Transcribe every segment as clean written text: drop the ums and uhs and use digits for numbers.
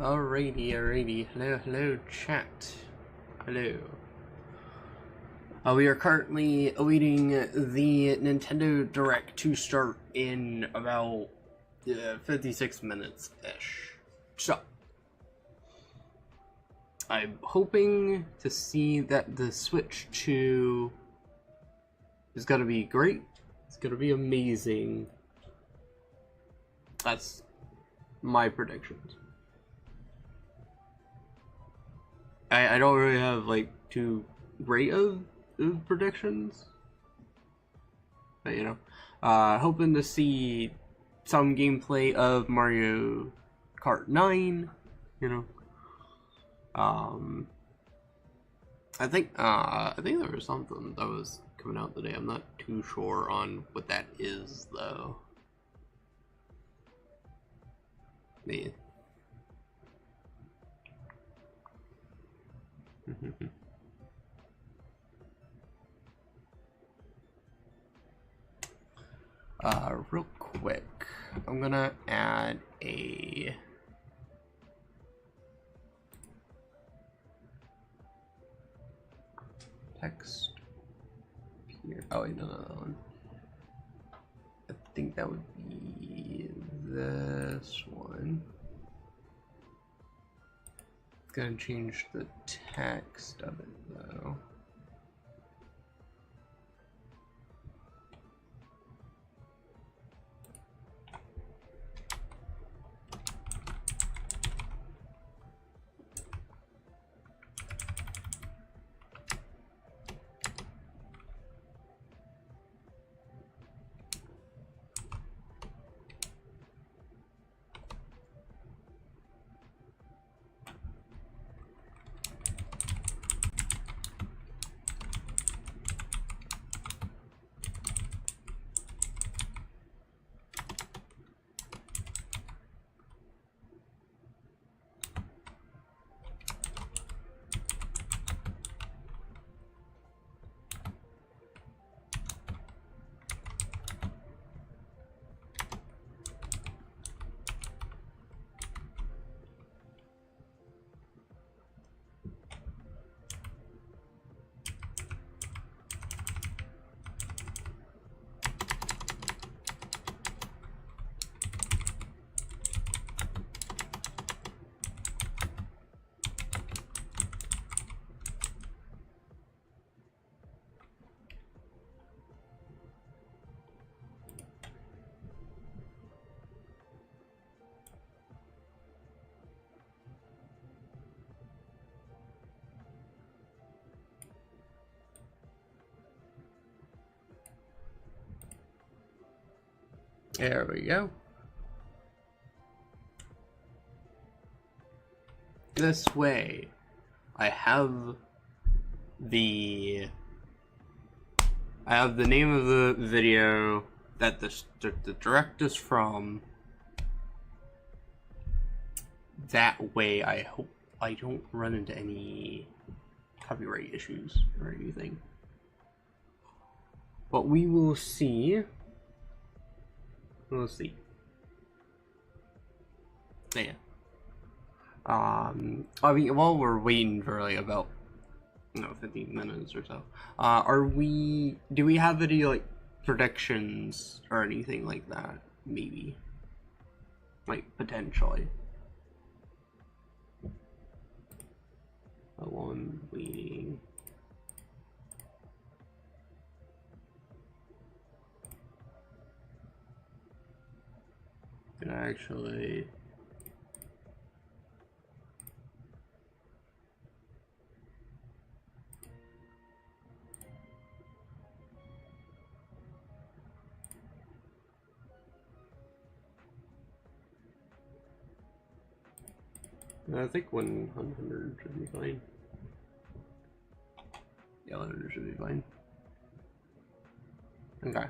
Alrighty. Hello, chat. Hello. We are currently awaiting the Nintendo Direct to start in about 56 minutes-ish. So, I'm hoping to see that the Switch 2 is gonna be great. It's gonna be amazing. That's my predictions. I don't really have like too great of predictions, but you know, hoping to see some gameplay of Mario Kart 9. You know, I think there was something that was coming out today. I'm not too sure on what that is though. Yeah. Real quick, I'm gonna add a text here. Oh wait, no, that one. I think that would be this one. Gonna change the text of it though. There we go. This way, I have the name of the video that the direct is from. That way, I hope I don't run into any copyright issues or anything. But we will see. We'll see. Yeah. I mean, while we're waiting for like about 15 minutes or so, do we have any like predictions or anything like that? Maybe. Like potentially. While I'm waiting. Can I actually I think 100 should be fine. Yeah, 100 should be fine. Okay.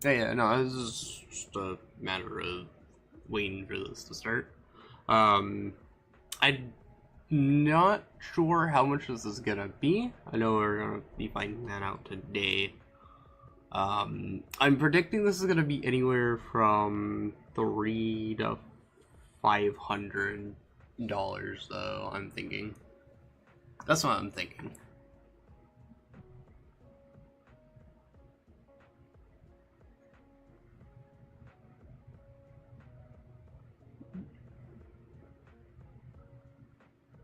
Yeah, no, this is just a matter of waiting for this to start. I'm not sure how much this is gonna be. I know we're gonna be finding that out today. I'm predicting this is gonna be anywhere from $300 to $500, though. I'm thinking. That's what I'm thinking.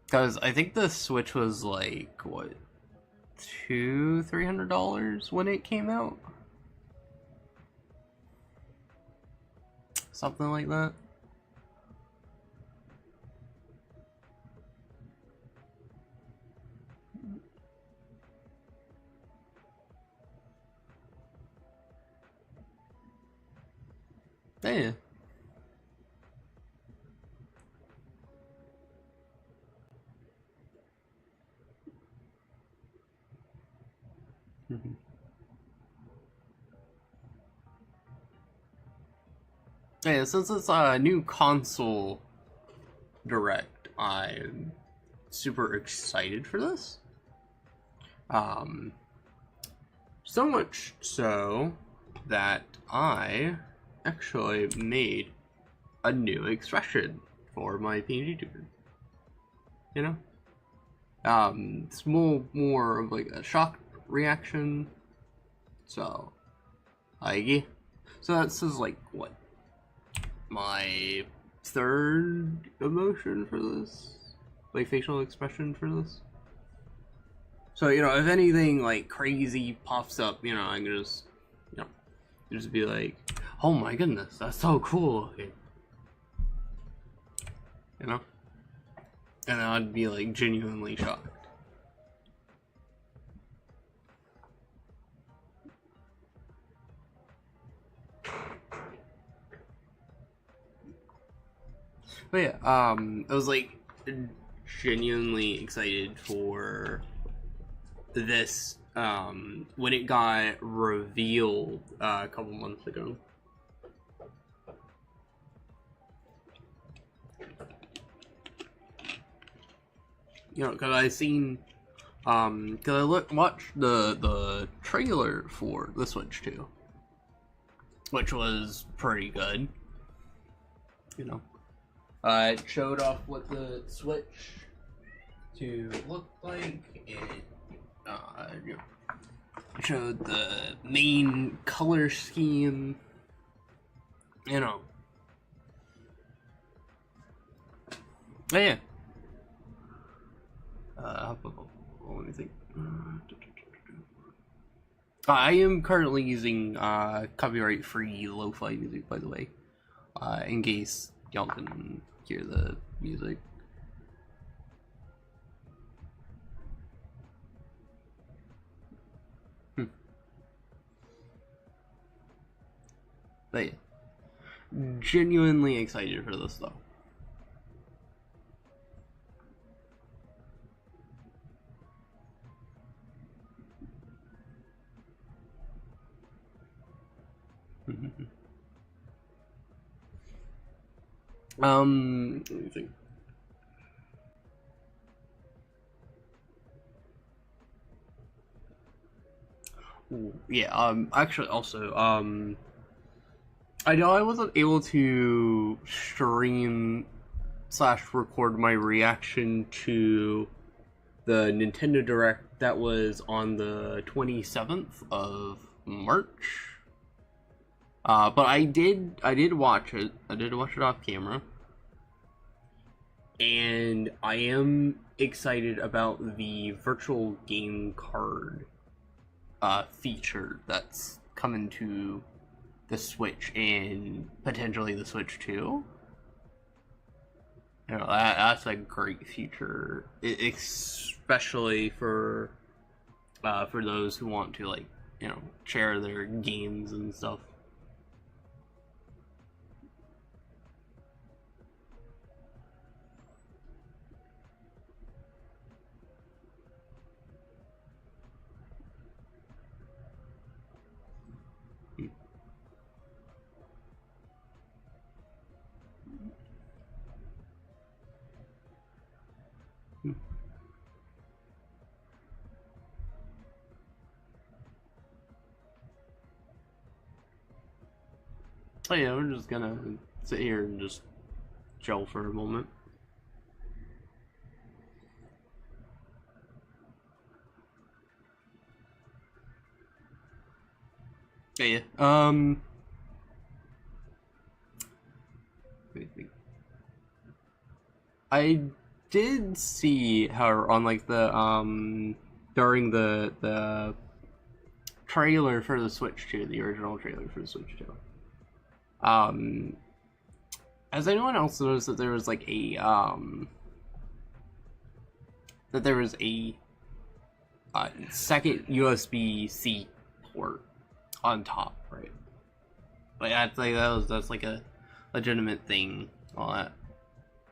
Because I think the Switch was like, what, $300 when it came out? Something like that. Yeah. Yeah, since it's a new console direct, I'm super excited for this. Um, so much so that I actually made a new expression for my PNG tuber. You know? It's more of like a shock reaction. So, yeah. So this is like, what? My third emotion for this? Like, facial expression for this? So, you know, if anything, like, crazy pops up, you know, I'm gonna just, you know, just be like, oh my goodness, that's so cool. Okay. You know? And then I'd be, like, genuinely shocked. But yeah, I was, like, genuinely excited for this, when it got revealed a couple months ago. You know, because I seen, because I watched the trailer for the Switch 2, which was pretty good. You know, it showed off what the Switch 2 looked like. It, you know, showed the main color scheme. You know, but yeah. Let me think. I am currently using copyright-free lo-fi music, by the way, in case y'all can hear the music. But yeah, genuinely excited for this though. Let me think. Yeah, actually also, I know I wasn't able to stream slash record my reaction to the Nintendo Direct that was on the 27th of March. But I did watch it. I did watch it off camera. And I am excited about the virtual game card feature that's coming to the Switch and potentially the Switch 2. You know, that's a great feature, especially for those who want to, like, you know, share their games and stuff. Oh yeah, we're just gonna sit here and just chill for a moment. Yeah. Let me think. I did see how on like the during the trailer for the Switch 2, the original trailer for the Switch 2. Has anyone else noticed that there was like a second USB-C port on top, right? Like that's like a legitimate thing, all that.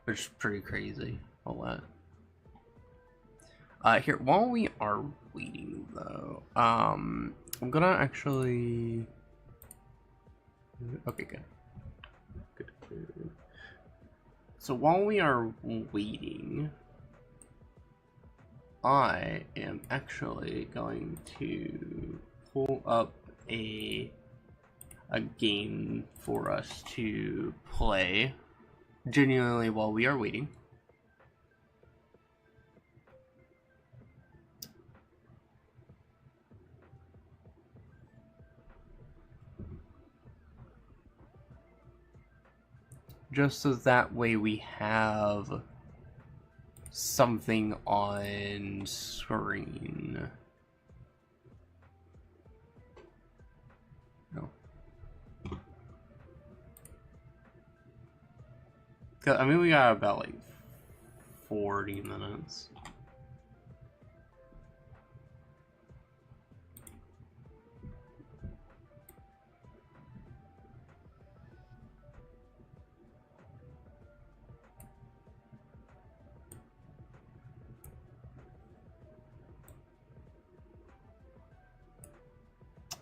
Which is pretty crazy, all that. Here, while we are waiting though, I'm gonna actually. Okay, good. Good. So while we are waiting, I am actually going to pull up a game for us to play genuinely while we are waiting. Just so that way we have something on screen. No. I mean, we got about like 40 minutes.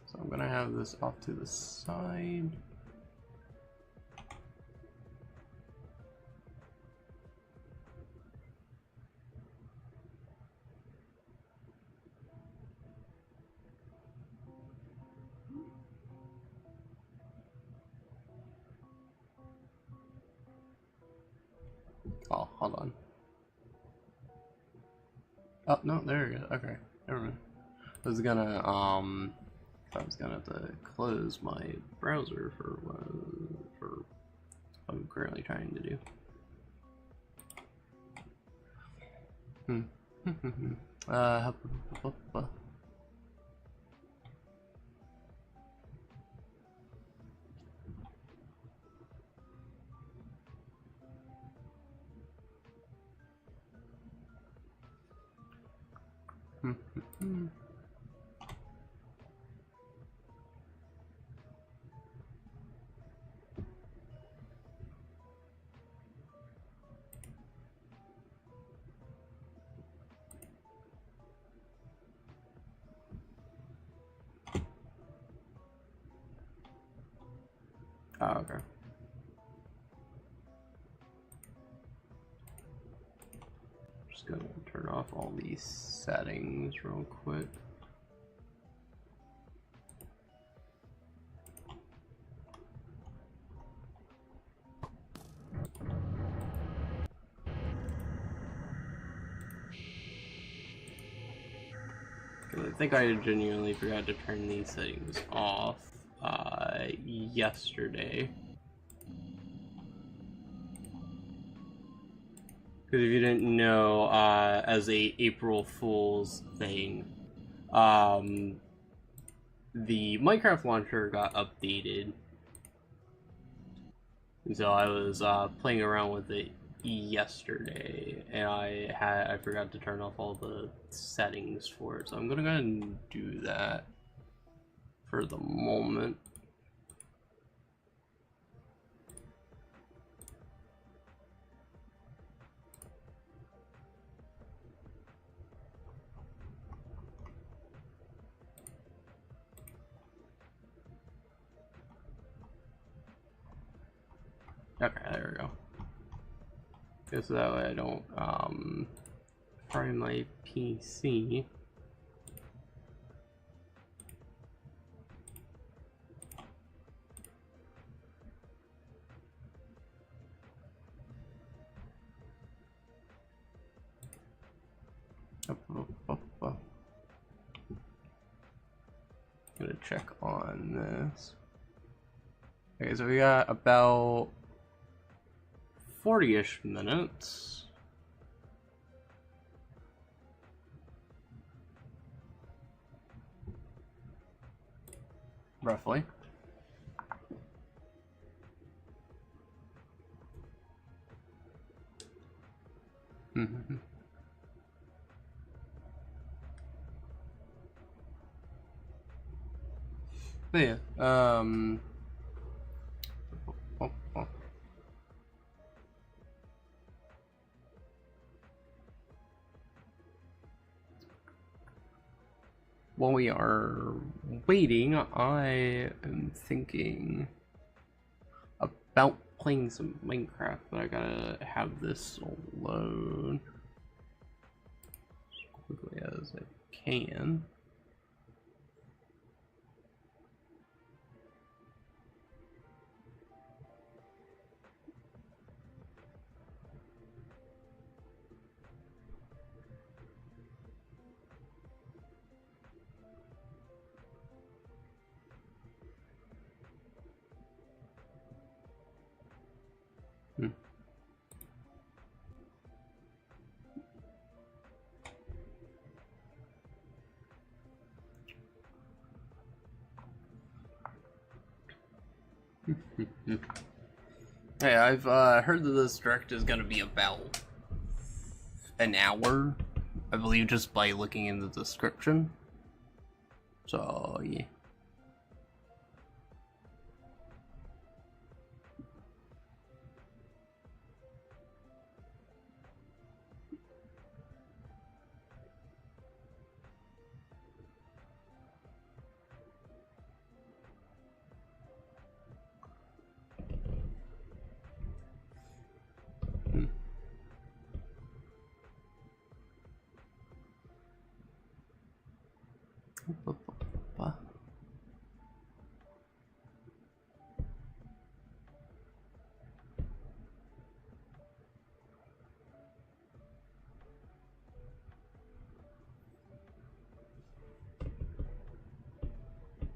So I'm gonna have this off to the side. Oh, hold on. Oh, no, there we go. Okay, never mind. I was gonna have to close my browser for what I'm currently trying to do. Uh, oh, okay. Just gonna turn off all these settings real quick. I think I genuinely forgot to turn these settings off yesterday. Because if you didn't know, as a April Fool's thing, the Minecraft launcher got updated. And so I was playing around with it yesterday, and I forgot to turn off all the settings for it. So I'm gonna go ahead and do that for the moment. Okay, there we go. Just so that way I don't fry my PC. Gonna check on this. Okay, so we got about 40-ish minutes. Roughly. Mm-hmm. But yeah, oh, oh. While we are waiting, I am thinking about playing some Minecraft, but I gotta have this load as quickly as I can. Hey, I've heard that this direct is gonna be about an hour, I believe, just by looking in the description. So yeah.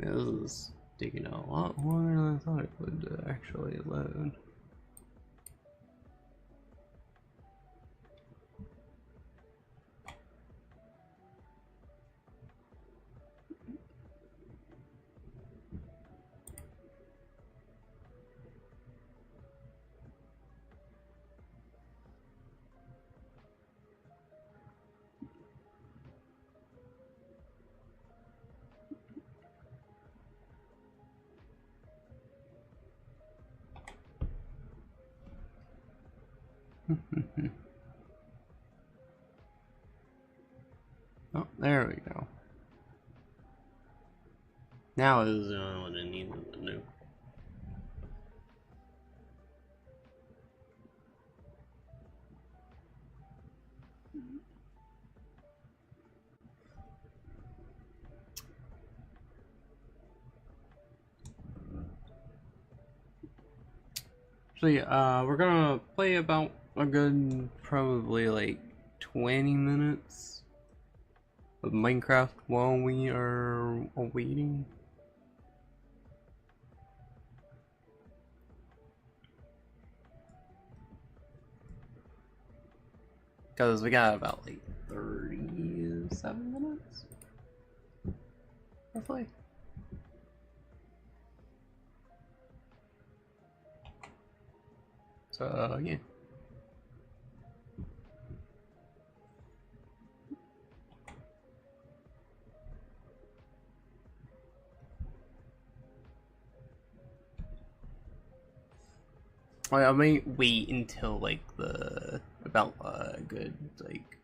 Yeah, this is taking a lot longer than I thought it would actually load. Oh, there we go. Now is the only one that needs the new. So yeah, we're gonna play about a good, probably like 20 minutes of Minecraft while we are waiting. Because we got about like 37 minutes, roughly. So yeah. I might wait until like the about good like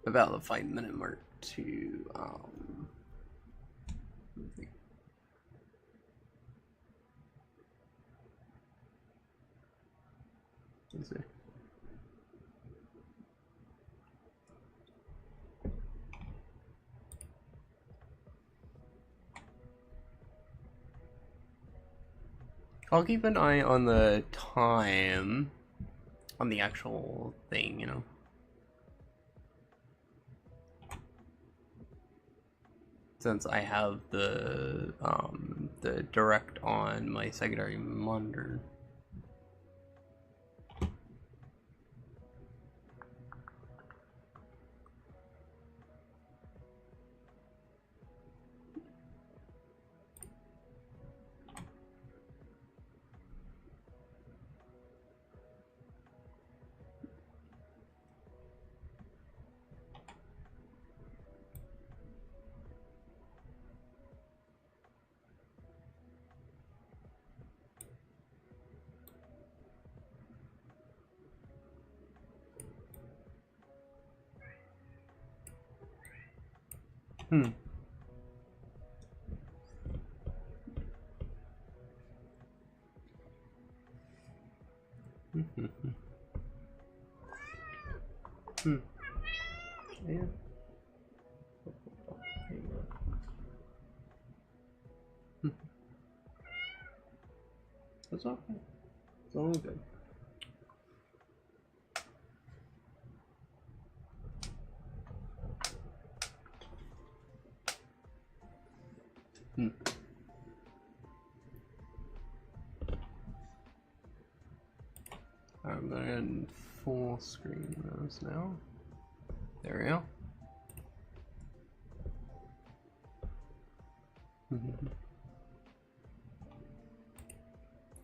about the 5-minute mark to let's see. I'll keep an eye on the time on the actual thing, you know. since I have the direct on my secondary monitor. Hmm. Hmm. Yeah. Hmm. That's okay. It's all good. Hmm. I'm going to full screen those now. There we go.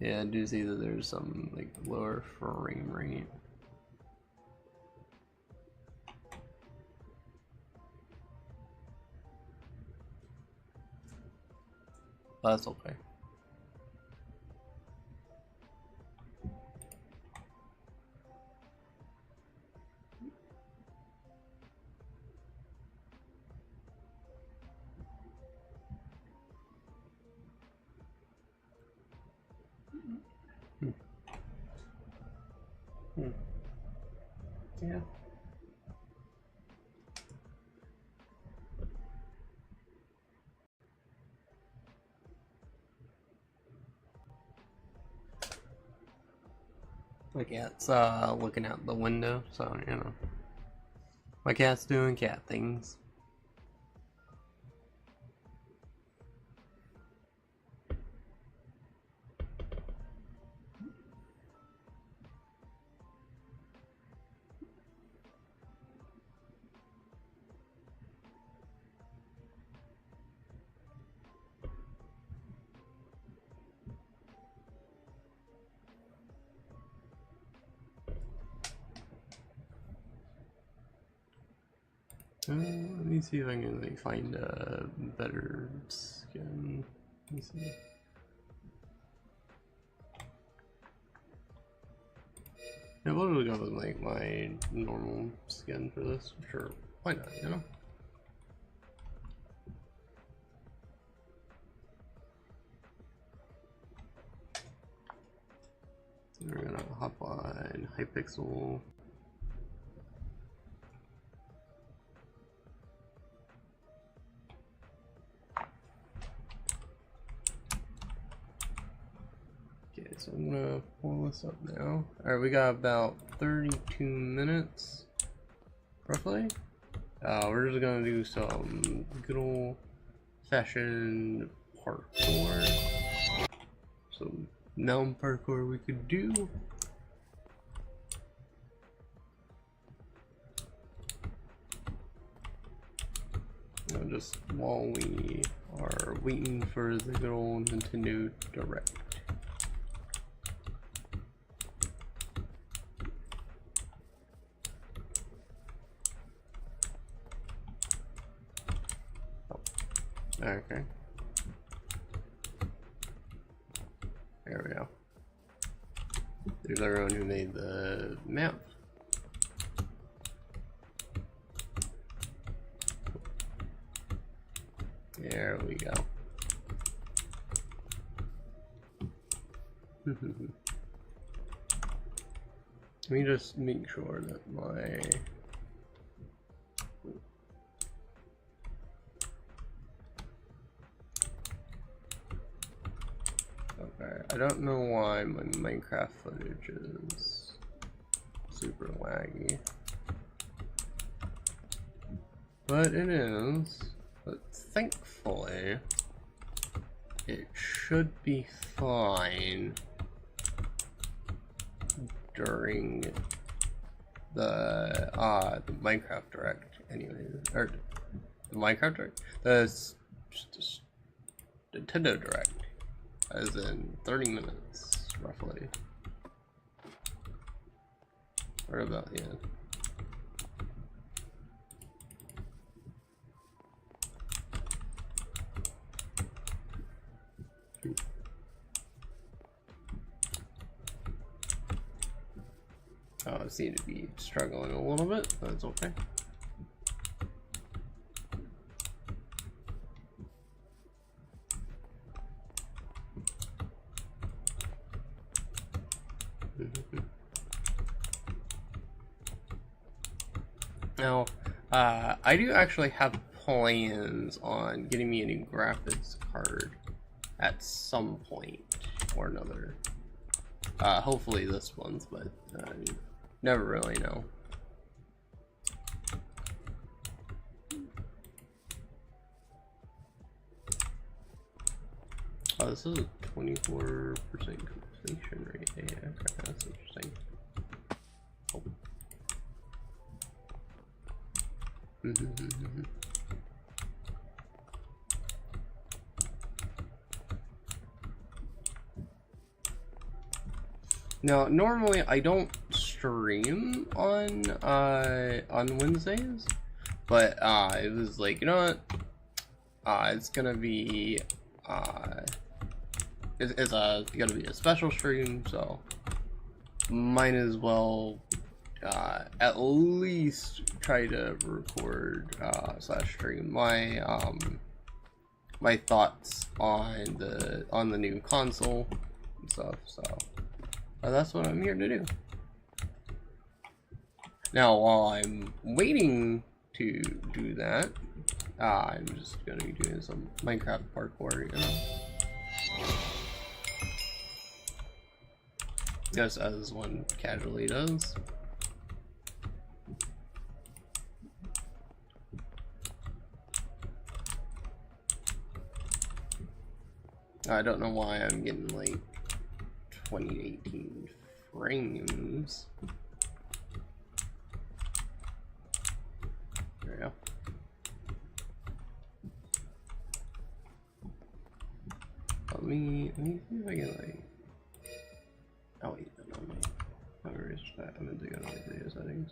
Yeah, I do see that there's some like lower frame rate. But that's okay. Yeah. My cat's looking out the window, so you know. My cat's doing cat things. Let me see if I can like find a better skin. Let me see. Yeah, we'll go with like my normal skin for this. Sure, why not? You know. So we're gonna hop on Hypixel. Okay, so I'm gonna pull this up now. Alright, we got about 32 minutes, roughly. We're just gonna do some good old fashioned parkour. Some mountain parkour we could do. Just while we are waiting for the good old Nintendo Direct. Okay. There we go. There's everyone who made the map. There we go. Let me just make sure that my... Okay, I don't know why my Minecraft footage is super laggy. But it is. But thankfully, it should be fine during the Minecraft Direct, anyway, or the Minecraft Direct, the Nintendo Direct, as in 30 minutes roughly, or about, yeah. I seem to be struggling a little bit, but it's okay. Now, I do actually have plans on getting me a new graphics card at some point or another. Hopefully this month, but never really know. Oh, this is a 24% completion rate. Yeah, okay, that's interesting. Oh. Now, normally I don't stream on Wednesdays, but it was like, you know what? It's gonna be it's gonna be a special stream, so might as well at least try to record slash stream my my thoughts on the new console and stuff. So that's what I'm here to do. Now, while I'm waiting to do that, I'm just gonna be doing some Minecraft parkour, you know. Just as one casually does. I don't know why I'm getting like 2018 frames. There we go. Let me see if I can like. Oh wait, no. Where is that? I'm gonna go to like video settings.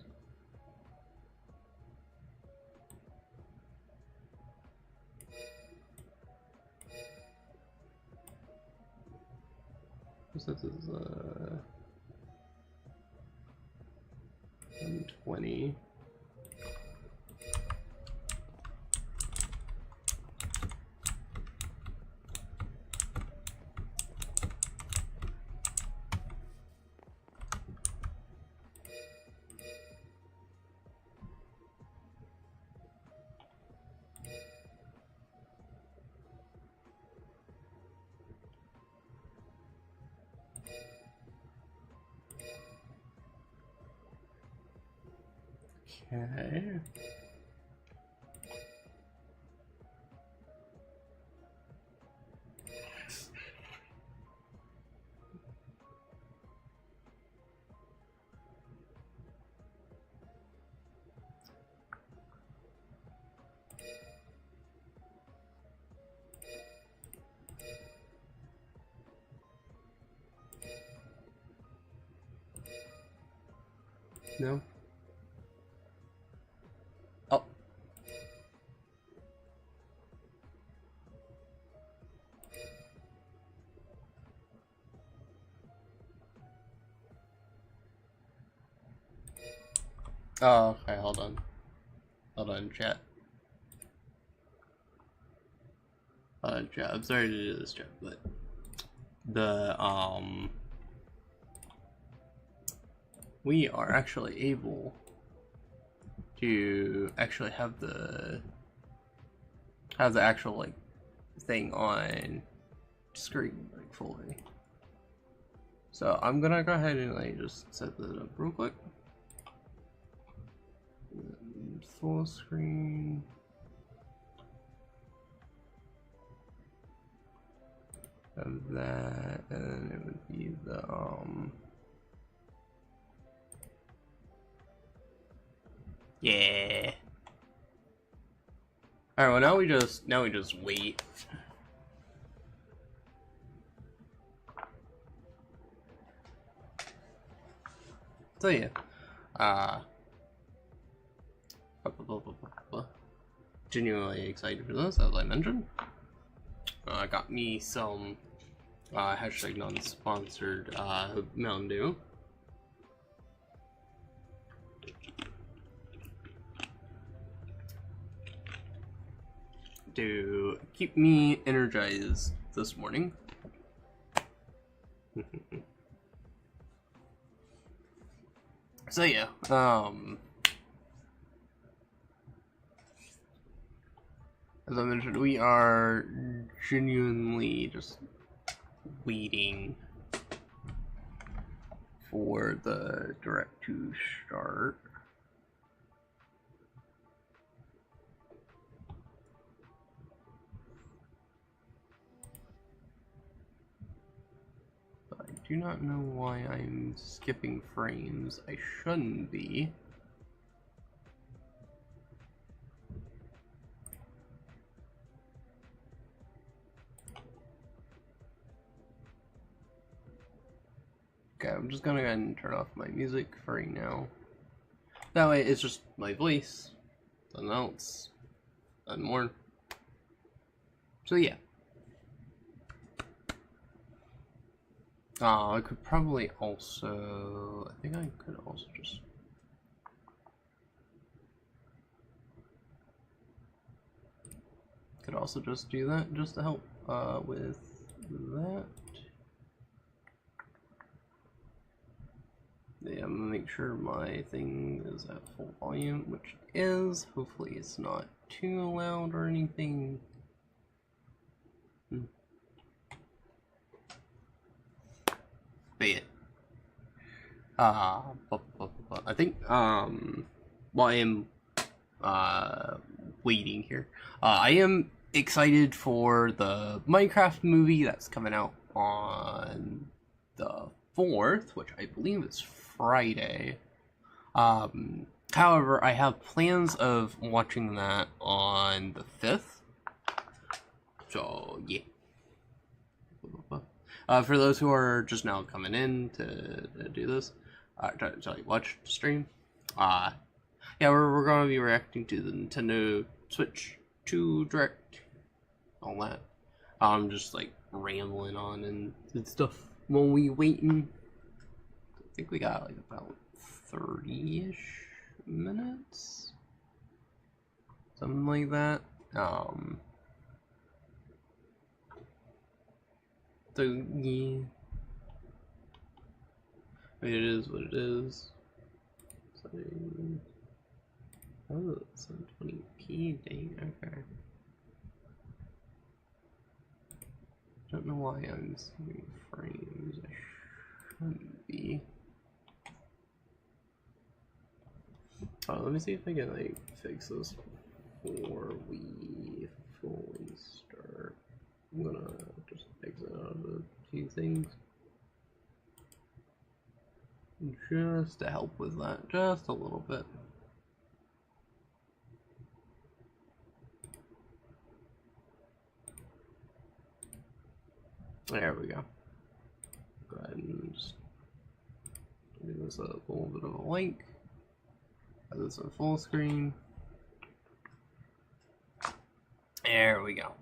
This is 120. Okay. No. Oh. Oh, okay, hold on. Hold on, chat. Chat, I'm sorry to do this, chat, but we are actually able to actually have the actual like thing on screen like fully. So I'm gonna go ahead and like just set that up real quick. Full screen. of that, and it would be the yeah. All right. Well, now we just wait. So yeah, genuinely excited for this, as I mentioned. Got me some hashtag non-sponsored Mountain Dew. To keep me energized this morning. So yeah, as I mentioned, we are genuinely just waiting for the direct to start. But I do not know why I'm skipping frames. I shouldn't be. Okay, I'm just gonna go ahead and turn off my music for right now. That way it's just my voice, nothing else, and more. So yeah. I could probably also, I think I could also just do that just to help with that. Yeah, I'm gonna make sure my thing is at full volume, which is. Hopefully it's not too loud or anything. But yeah. I think while I am waiting here, I am excited for the Minecraft movie that's coming out on the 4th, which I believe is Friday. However, I have plans of watching that on the 5th. So, yeah. For those who are just now coming in to do this, to watch the stream, yeah, we're going to be reacting to the Nintendo Switch 2 Direct, all that. I'm just like rambling on and stuff while we waiting. I think we got like about 30-ish minutes, something like that. So yeah, it is what it is. So, oh, 720p, dang, okay. Don't know why I'm seeing frames. I shouldn't be. Let me see if I can like fix this before we fully start. I'm gonna just exit out of a few things just to help with that, just a little bit. There we go. Go ahead and just give this a little bit of a link. Have this on full screen. There we go.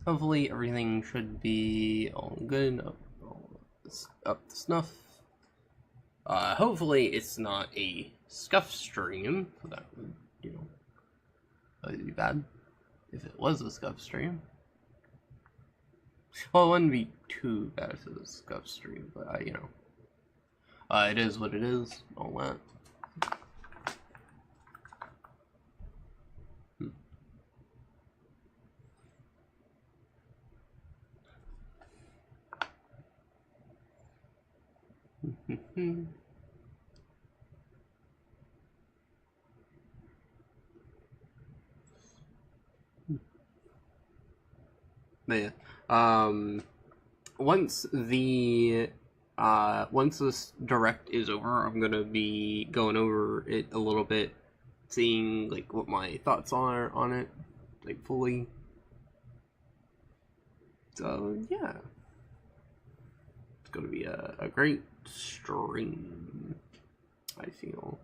Hopefully everything should be all good, up to snuff. Hopefully it's not a scuff stream, so that would, that would be bad if it was a scuff stream. Well, it wouldn't be too bad if it was a scuff stream, but it is what it is, all that. But yeah, um, once the once this direct is over, I'm gonna be going over it a little bit, seeing like what my thoughts are on it, like fully. So yeah, it's gonna be a great stream, I feel.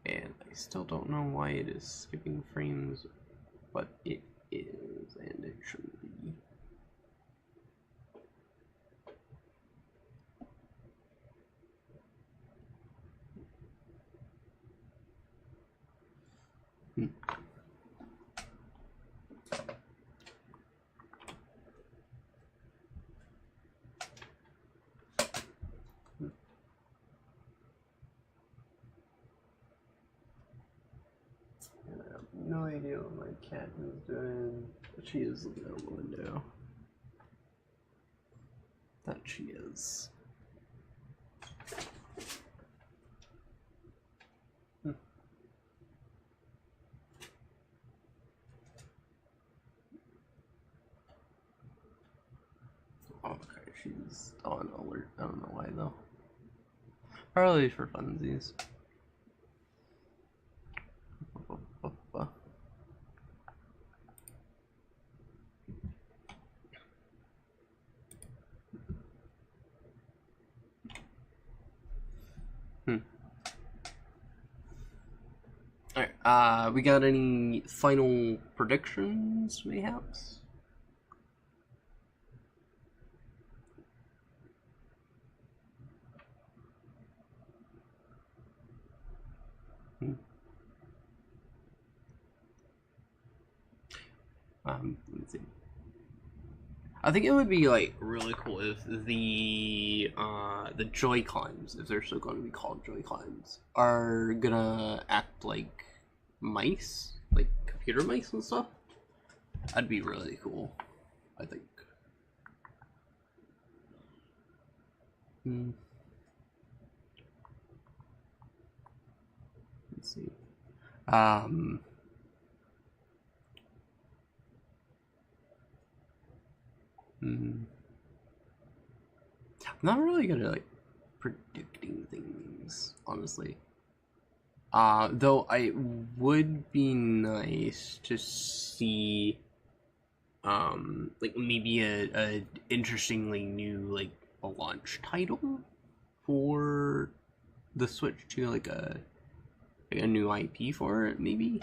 And I still don't know why it is skipping frames, but it is, and it shouldn't be. I have no idea what my cat is doing, but she is looking out the window. That she is. Okay, she's on alert. I don't know why though. Probably for funsies. Alright, we got any final predictions, mayhaps? Let me see. I think it would be like really cool if the Joy Climbs, if they're still going to be called Joy Climbs, are gonna act like mice, like computer mice and stuff. That'd be really cool, I think. Let's see. I'm not really good at like predicting things, honestly. Though I would be nice to see, like maybe a interestingly new like a launch title for the Switch to like a new IP for it, maybe.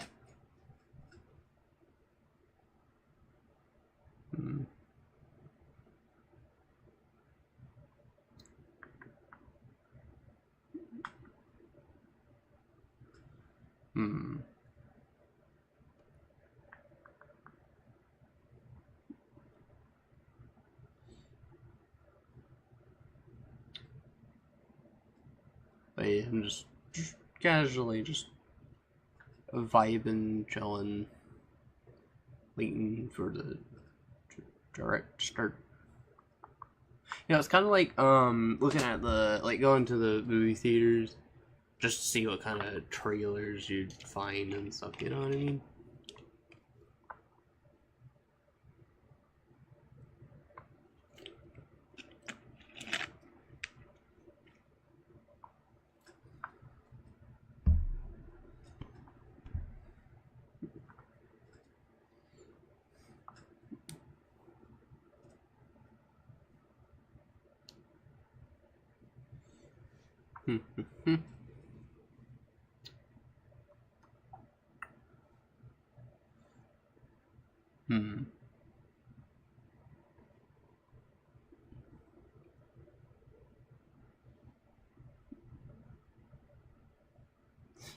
But yeah, I'm just casually just vibing, chilling, waiting for the direct start. You know, it's kind of like looking at the like going to the movie theaters just to see what kind of trailers you'd find and stuff. You know what I mean?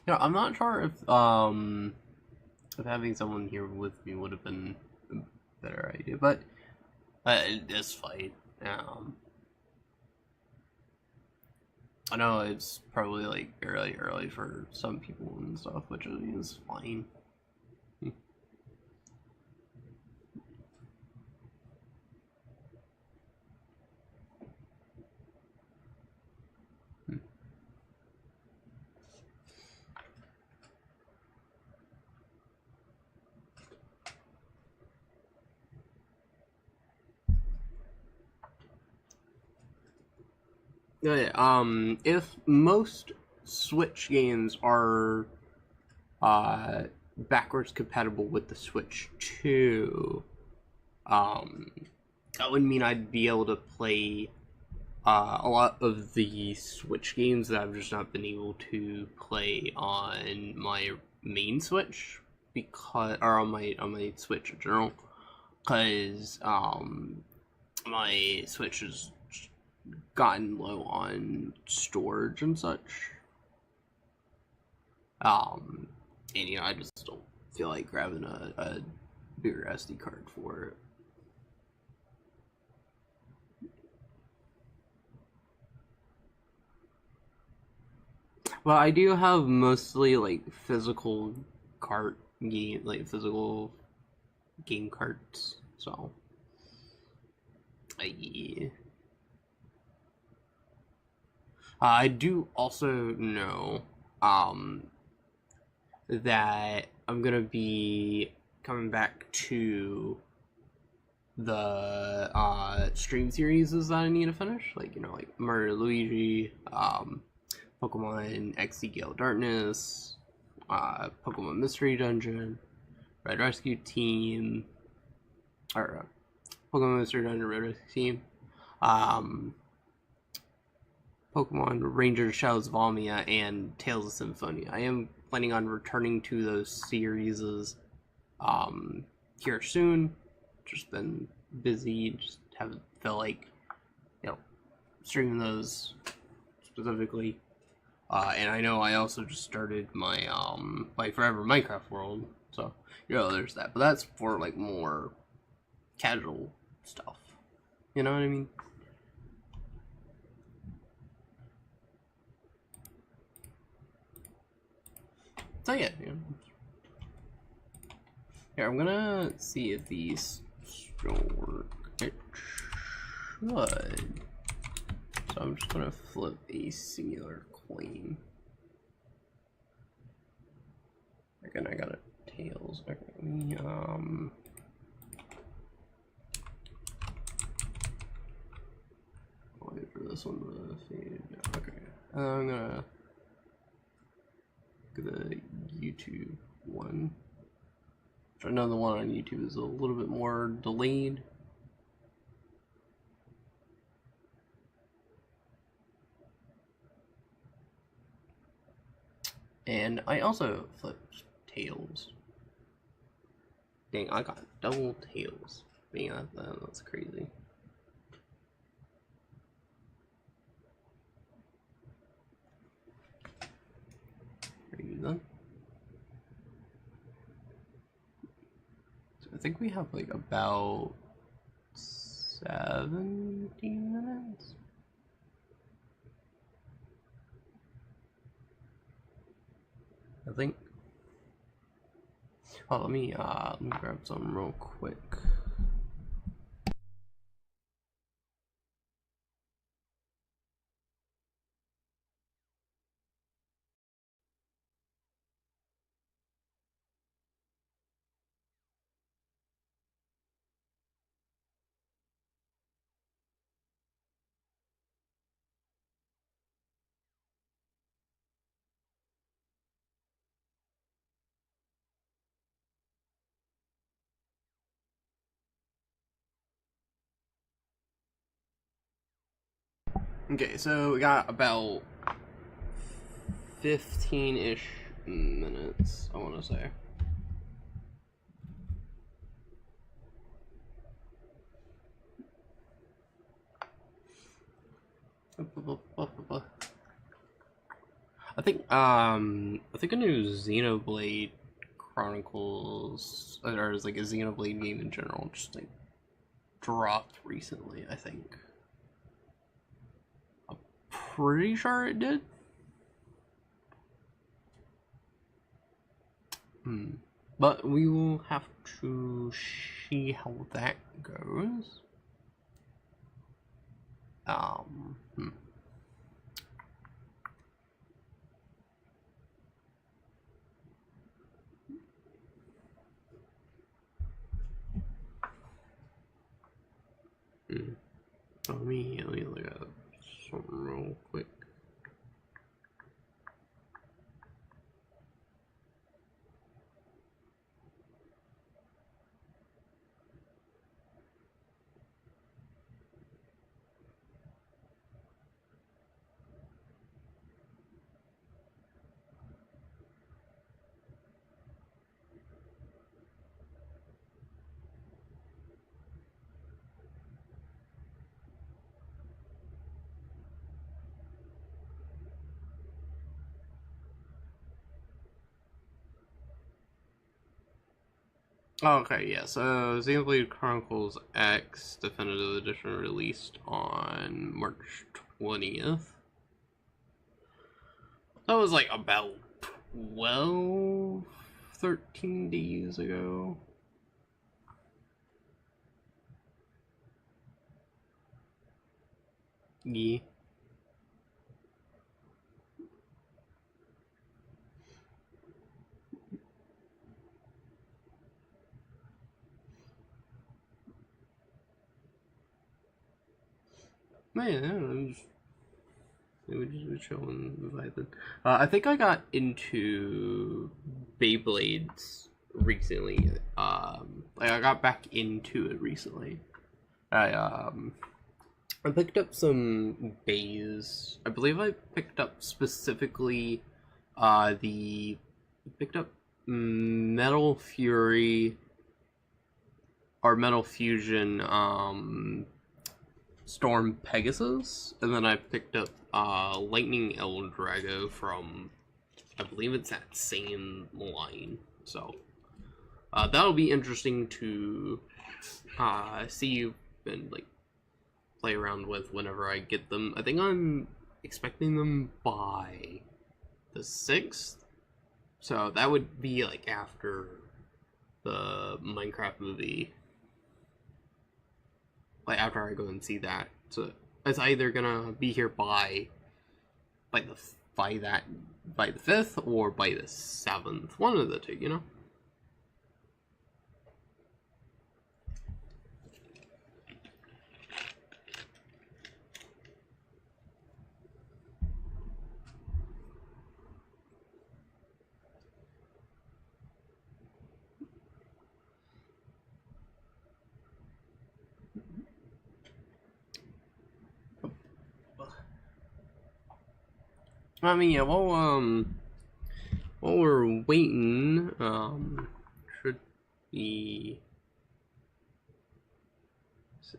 You know, I'm not sure if having someone here with me would have been a better idea, but it's fine. I know it's probably like barely early for some people and stuff, which is fine. If most Switch games are uh backwards compatible with the Switch 2, um, that would mean I'd be able to play a lot of the Switch games that I've just not been able to play on my main Switch because, or on my Switch in general, because my Switch has gotten low on storage and such. Um, and I just don't feel like grabbing a bigger SD card for it. Well, I do have mostly like physical cart game, like physical game carts. So, I I do also know um that I'm gonna be coming back to the stream series that I need to finish, like like Mario Luigi, Pokemon XD Gale Darkness, Pokemon Mystery Dungeon, Red Rescue Team, or Pokemon Mystery Dungeon, Red Rescue Team, um, Pokemon Ranger Shadows of Almia, and Tales of Symphonia. I am planning on returning to those series here soon. Just been busy, just haven't felt like streaming those specifically. And I know I also just started my like Forever Minecraft World, so there's that. But that's for like more casual stuff. You know what I mean? So yeah. Here, I'm gonna see if these still work. It should. So I'm just gonna flip a singular coin. Again, I got a tails. Okay, wait for this one to fade. Okay, I'm gonna go to YouTube one. I know the one on YouTube is a little bit more delayed. And I also flipped tails. Dang, I got double tails. Man, that's crazy. Are you done? So I think we have like about 17 minutes. I think. Oh, let me grab some real quick. Okay, so we got about 15-ish minutes, I want to say. I think a new Xenoblade Chronicles, or is like a Xenoblade game in general, just like dropped recently. I think. I'm pretty sure it did. But we will have to see how that goes. Hmm. Let me look up something real quick. Okay, yeah, so Xenoblade Chronicles X Definitive Edition released on March 20th. That was like about 12, 13 days ago. Yeah. Man, we just were chilling, vibing. I think I got into Beyblades recently. Like I got back into it recently. I picked up some bays. I believe I picked up specifically the picked up Metal Fury or Metal Fusion Storm Pegasus, and then I picked up Lightning El Drago from, I believe it's that same line. So that'll be interesting to see and like play around with whenever I get them. I think I'm expecting them by the 6th, so that would be like after the Minecraft movie, like after I go and see that. So it's either gonna be here by the by the 5th or by the 7th, one of the two, you know. I mean, yeah, while we're waiting, should be. See.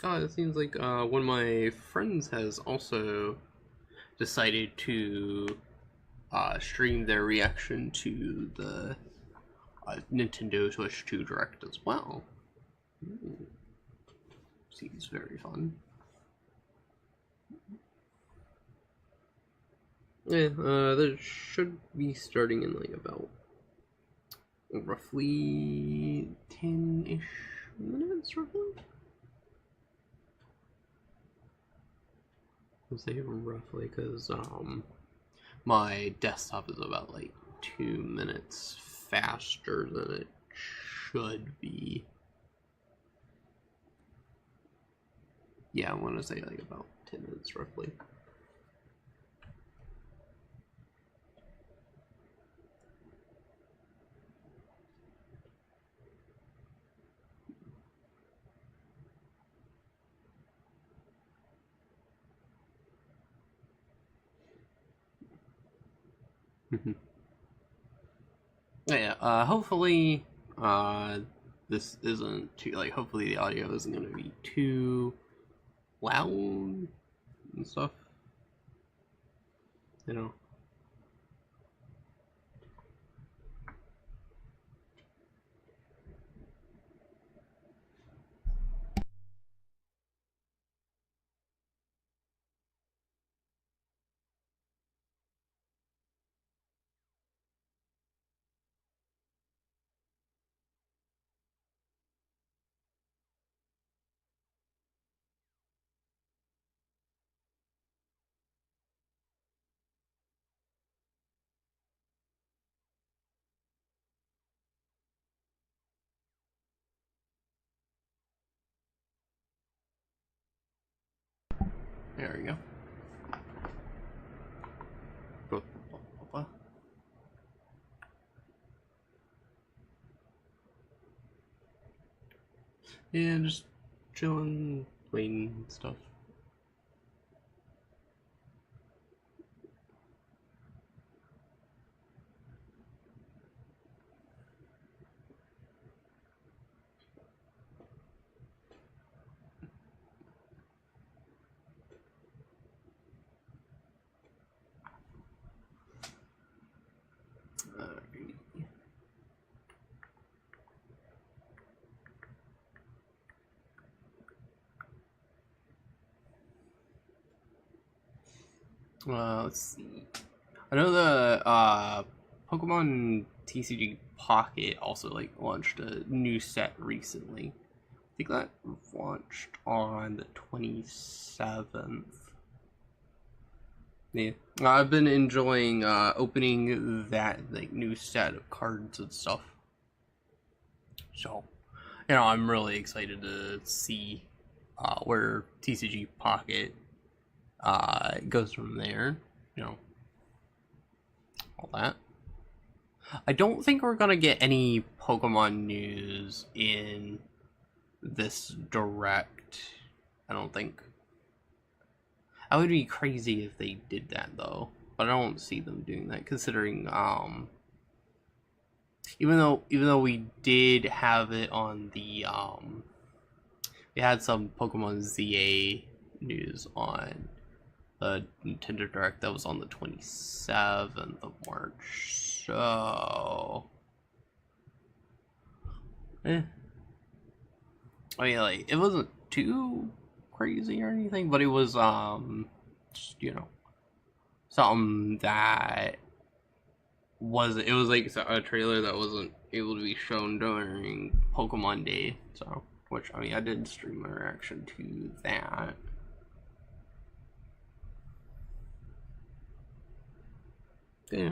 Oh, it seems like one of my friends has also decided to stream their reaction to the Nintendo Switch 2 Direct as well. Seems very fun. Yeah, that should be starting in like about roughly 10-ish minutes, roughly. I'll say roughly because my desktop is about like 2 minutes faster than it should be. Yeah, I want to say like about 10 minutes roughly. Yeah, hopefully, this isn't too, like, hopefully the audio isn't going to be too loud and stuff, you know. There we go. Yeah, just chilling, waiting and stuff. Let's see. I know the Pokemon TCG Pocket also like launched a new set recently. I think that launched on the 27th. Yeah, I've been enjoying opening that like new set of cards and stuff. So, I'm really excited to see where TCG Pocket goes from there. All that. I don't think we're gonna get any Pokemon news in this direct. I don't think. I would be crazy if they did that though, but I don't see them doing that considering even though we did have it on the we had some Pokemon ZA news on the Nintendo Direct that was on the 27th of March. So I mean, like, it wasn't too crazy or anything, but it was just, something that it was like a trailer that wasn't able to be shown during Pokemon Day. So, which, I mean, I did stream my reaction to that. Yeah,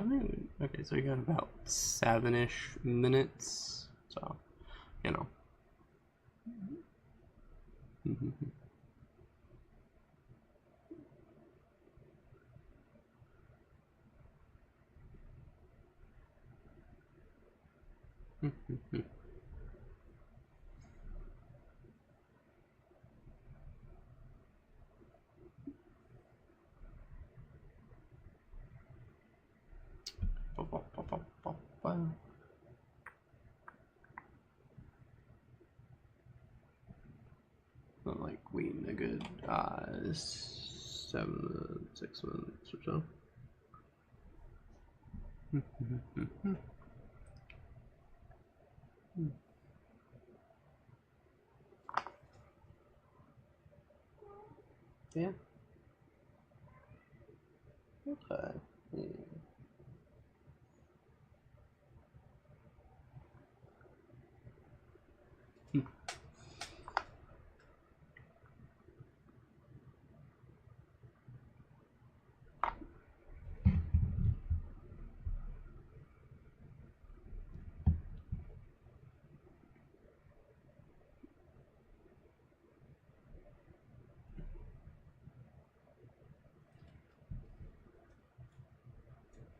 okay, so we got about 7-ish minutes, so, Not like waiting a good 6 minutes or so. Yeah. Okay. Yeah.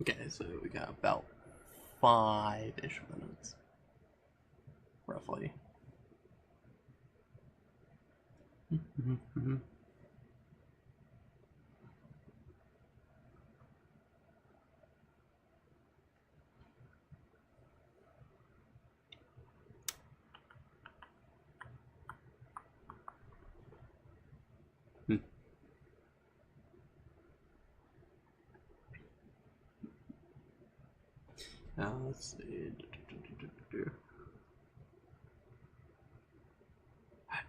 Okay, so we got about 5-ish minutes, roughly. Now let's see.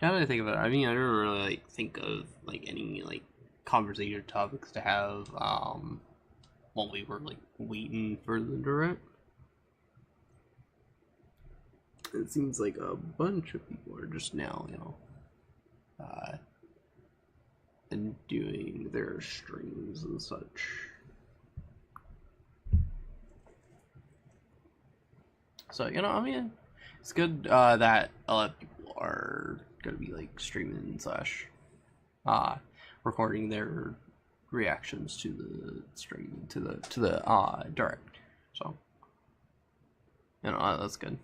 Now that I think about it, I mean, I don't really like think of like any like conversation topics to have while we were like waiting for the direct. It seems like a bunch of people are just now, and doing their streams and such. So, I mean, it's good that a lot of people are gonna be like streaming slash recording their reactions to the stream, to the direct. So, you know, that's good.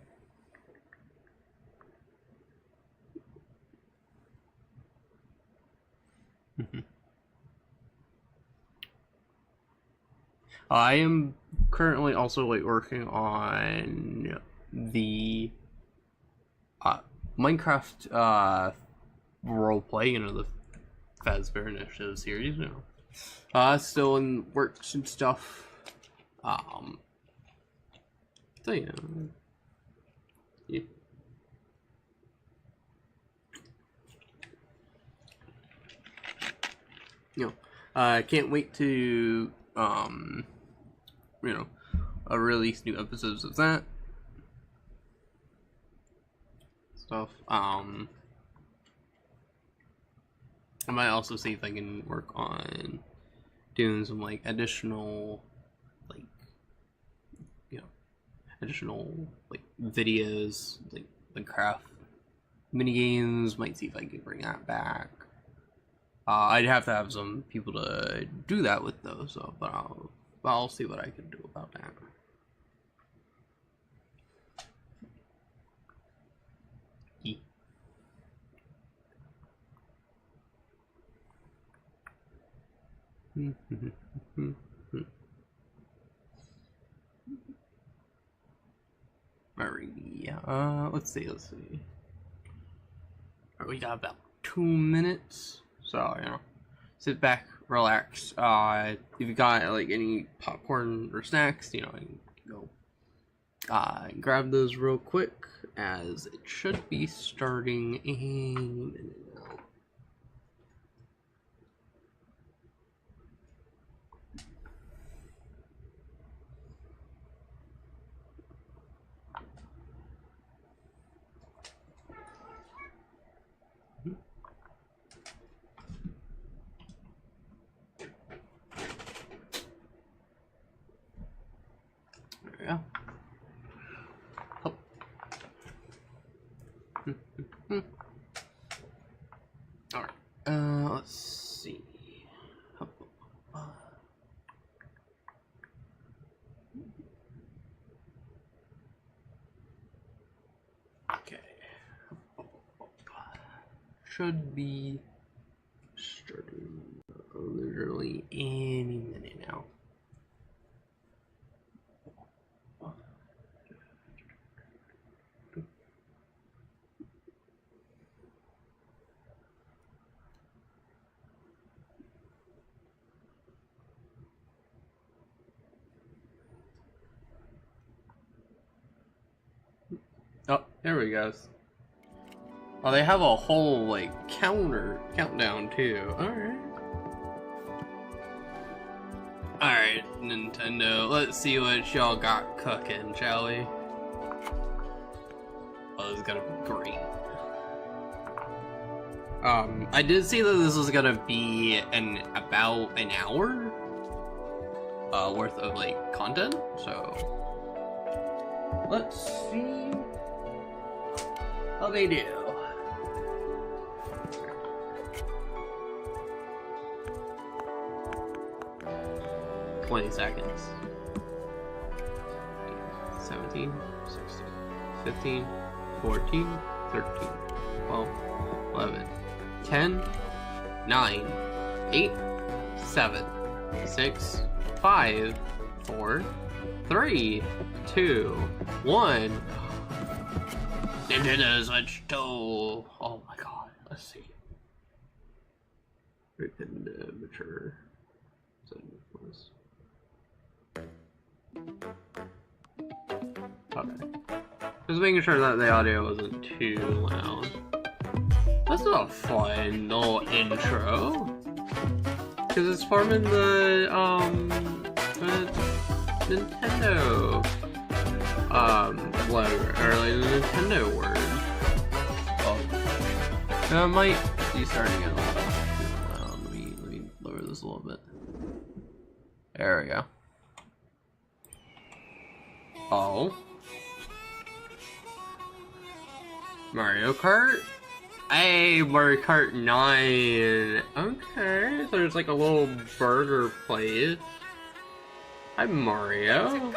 I am currently also like working on the Minecraft roleplay, you know, the Fazbear Initiative series, you know. Still in works and stuff. So yeah. You know, I can't wait to you know, release new episodes of that stuff. I might also see if I can work on doing some like additional, like, you know, additional like videos, like Minecraft mini games. Might see if I can bring that back. I'd have to have some people to do that with though, so but I'll see what I can do about that. Alrighty, let's see. We got about 2 minutes, so you know, sit back, relax. If you got like any popcorn or snacks, you know, you can go grab those real quick, as it should be starting in a minute now. There we go. Alright, let's see. Okay. Should be starting literally any minute now. Oh, there we go. Oh, they have a whole, like, countdown, too. Alright. Alright, Nintendo, let's see what y'all got cooking, shall we? Oh, this is gonna be great. I did see that this was gonna be about an hour worth of, like, content, so let's see how they do. 20 seconds. 17, 16, 15, 14, 13, 12, 11, 10, 9, 8, 7, 6, 5, 4, 3, 2, 1. Nintendo Switch 2. Oh my god, let's see. Freaking mature. Okay. Just making sure that the audio wasn't too loud. That's a fun little intro. Because it's forming the Nintendo letter, or like the Nintendo word. Oh. I might be starting it a little loud. Let me lower this a little bit. There we go. Oh. Mario Kart? Hey, Mario Kart 9. Okay. there's like a little burger place. Hi, Mario.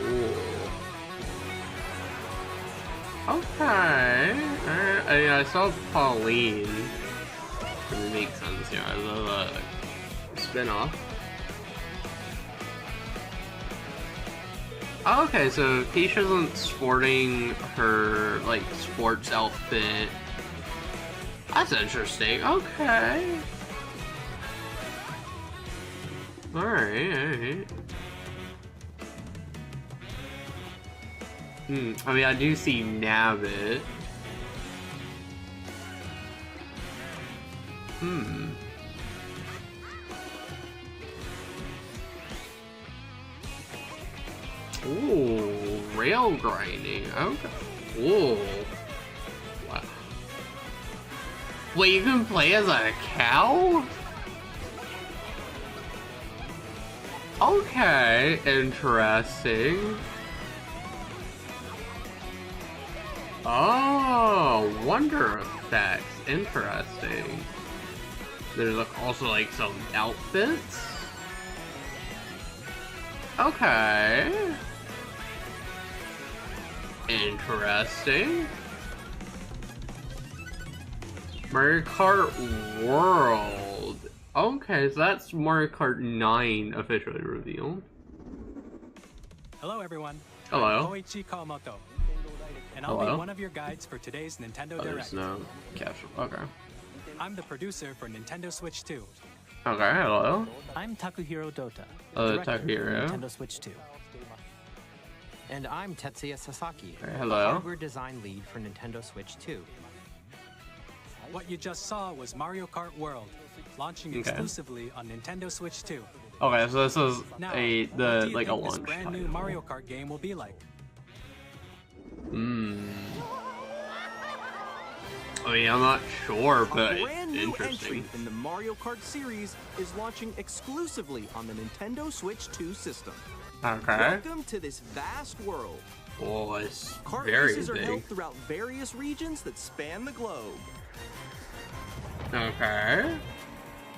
Ooh. Okay. Alright. I saw Pauline. It makes sense, yeah. I love a spin-off. Okay, so Peach isn't sporting her, like, sports outfit. That's interesting. Okay. Alright. I mean, I do see Nabbit. Ooh, rail grinding. Okay. Ooh. Wow. Wait, you can play as a cow? Okay, interesting. Oh, wonder effects. Interesting. There's also like some outfits. Okay. Interesting. Mario Kart World. Okay, so that's Mario Kart 9 officially revealed. Hello everyone. Hello. I'm Koichi Kawamoto. And I'll be one of your guides for today's Nintendo Direct. There's no capture. Okay. I'm the producer for Nintendo Switch 2. Okay, hello. I'm Takuhiro Dota, Takuhiro. Nintendo Switch 2. And I'm Tetsuya Sasaki, hello. hardware design lead for Nintendo Switch 2. What you just saw was Mario Kart World, launching exclusively on Nintendo Switch 2. Okay, so this is now, a launch this brand new Mario Kart game will be like? I mean, I'm not sure, but a brand new interesting. entry in the Mario Kart series is launching exclusively on the Nintendo Switch 2 system. Okay. Welcome to this vast world. Oh, it's Kart very races are big. held throughout various regions that span the globe. Okay.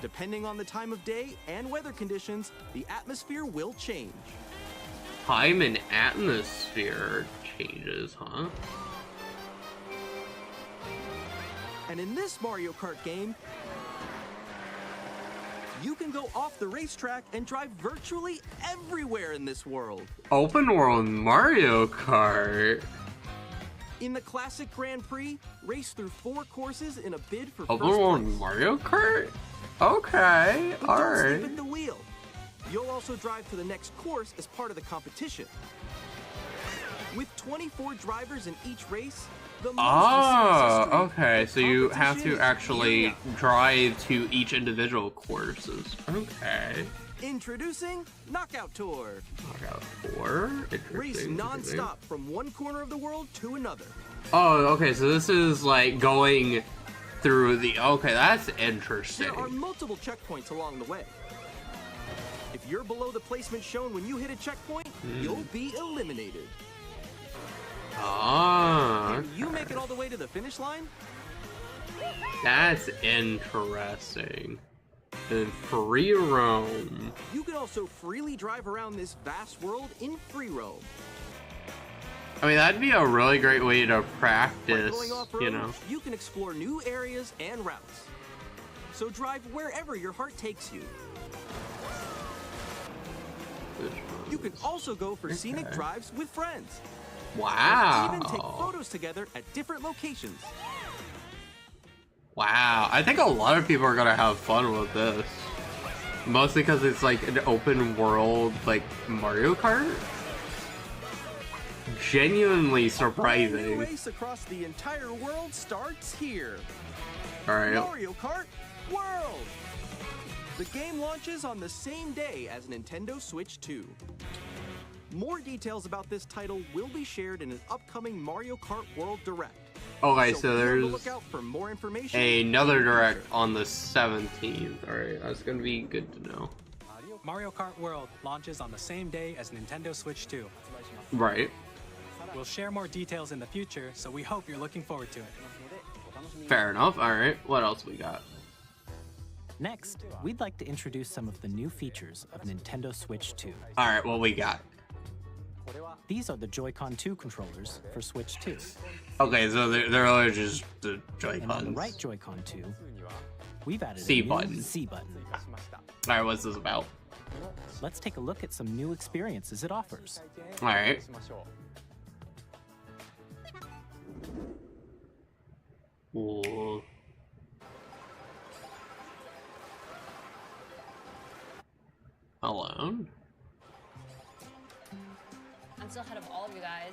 Depending on the time of day and weather conditions, the atmosphere will change. Time and atmosphere changes, huh? And in this Mario Kart game, you can go off the racetrack and drive virtually everywhere in this world. Open world Mario Kart. In the classic Grand Prix, race through 4 courses in a bid for Open first world place. Mario Kart? Okay, But don't sleep alright. at the wheel. You'll also drive to the next course as part of the competition. With 24 drivers in each race, the most Oh, history. okay, so you have Competition to is actually gearing up. drive to each individual courses. Okay. Introducing Knockout Tour. Knockout 4. Race Interesting. non-stop from one corner of the world to another. Oh, okay, so this is like going through the... Okay, that's interesting. There are multiple checkpoints along the way. If you're below the placement shown when you hit a checkpoint, you'll be eliminated. Ah, Can you make it all the way to the finish line? that's interesting. And free roam. You can also freely drive around this vast world in free roam. I mean, that'd be a really great way to By practice, going off-road, you know. you can explore new areas and routes. So drive wherever your heart takes you. You can also go for scenic drives with friends. Wow. Even take photos together at different locations. Wow. I think a lot of people are gonna have fun with this. Mostly because it's like an open world, like Mario Kart. Genuinely A new surprising. race across the entire world starts here. Alright. Mario Kart World! The game launches on the same day as Nintendo Switch 2. More details about this title will be shared in an upcoming Mario Kart World Direct. Okay, So so be on the there's lookout for more information another in the direct future. on the 17th. Alright, that's gonna be good to know. Mario Kart World launches on the same day as Nintendo Switch 2. Right. We'll share more details in the future, so we hope you're looking forward to it. Fair enough. Alright, what else we got? Next, we'd like to introduce some of the new features of Nintendo Switch 2. Alright, what we got? These are the Joy-Con 2 controllers for Switch 2. Okay, so they're all just the And on the Joy-Cons. right Joy-Con 2, we've added C a new button. C button. Alright, what's this about? Let's take a look at some new experiences it offers. Alright. Ooh. Alone? I'm still ahead of all of you guys.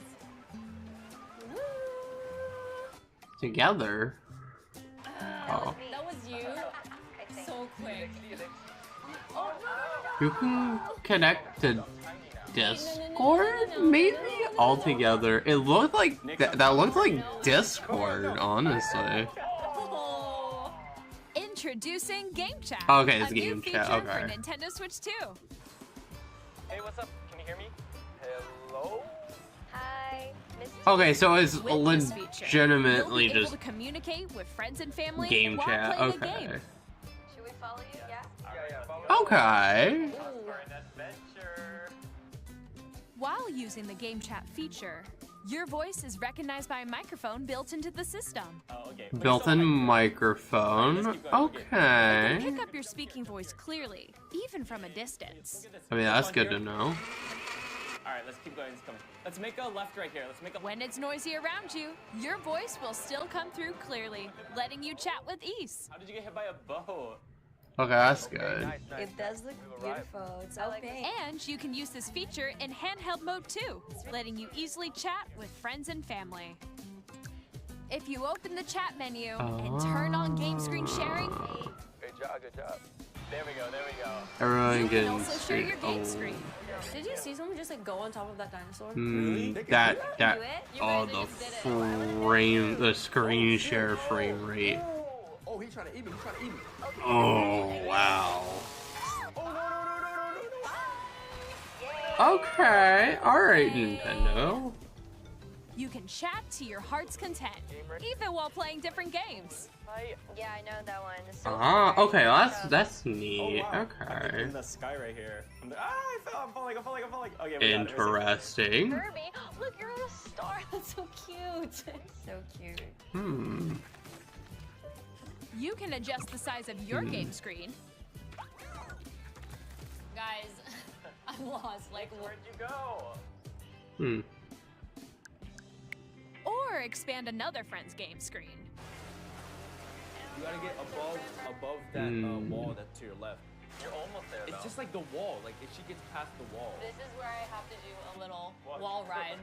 Woo! Together? Oh. That was you. So quick. Oh, You can connect to Discord, maybe? All together. It looked like that looked like Discord, honestly. oh. Introducing Game Chat. Okay, it's a new Game feature Chat, for okay. Nintendo Switch 2. Hey, what's up? Can you hear me? Hello? Hi, Mrs. Okay, so it's With this feature, legitimately you'll be just able to communicate with friends and family game while chat. playing a Okay. game. Should we follow you? Yeah. Yeah, follow Okay. me for an adventure. While using the Game Chat feature, your voice is recognized by a microphone built into the system. Oh, okay. Built-in microphone. Okay. Pick up your speaking voice clearly, even from a distance. I mean, that's good to know. Alright, let's keep going. It's coming. Let's make a left right here. Let's make a. When it's noisy around you, your voice will still come through clearly, letting you chat with ease. How did you get hit by a bow? Okay, that's good. Nice, nice. It does look beautiful. It's okay. And you can use this feature in handheld mode too, letting you easily chat with friends and family. If you open the chat menu and turn on game screen sharing, Good job, good job. There we go, there we go. Everyone you can can also share your game oh. screen. Did you see someone just like go on top of that dinosaur? That do it? oh You the guys just did it. frame, the screen share frame rate. Oh, he's trying to eat me. He's trying to eat me. Oh wow. Oh, no, no, no, no, no, no, no. Okay, all right, Nintendo. You can chat to your heart's content, even while playing different games. Yeah, I know that one. It's so Ah, fun. okay, well, that's neat. Oh, wow. Okay, In the sky right here. I fell. I'm falling. Okay, we got it. interesting. Kirby, look, you're on a star. That's so cute. So cute. Hmm. You can adjust the size of your game screen, Guys, I'm lost. Like, Where'd you go? Hmm. or expand another friend's game screen. You gotta get above that wall that's to your left. You're almost there, though. It's just like the wall. Like if she gets past the wall. this is where I have to do a little What? wall ride.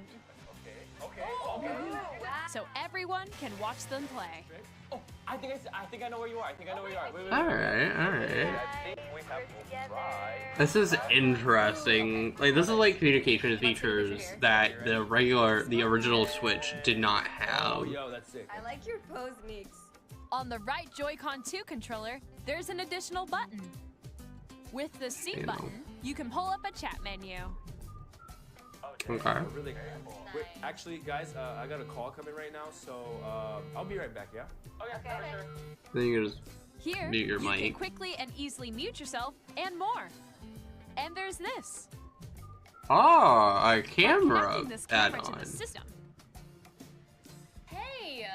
Okay. So everyone can watch them play. Oh, I think I know where you are. Wait. All right, all right. I think we have to try. This is interesting. Like, this is like communication features that the original Switch did not Oh, have. yo, that's sick. I like your pose, Meeks. On the right Joy-Con 2 controller, there's an additional button. With the C Ew. button, you can pull up a chat menu. Okay. Really. Wait, actually, guys, I got a call coming right now, so I'll be right back. Yeah. Okay. Sure. Then you can just Here, mute your you can mic. quickly and easily mute yourself and more. And there's this. Oh, a camera Connecting this camera to add-on. the system. Hey!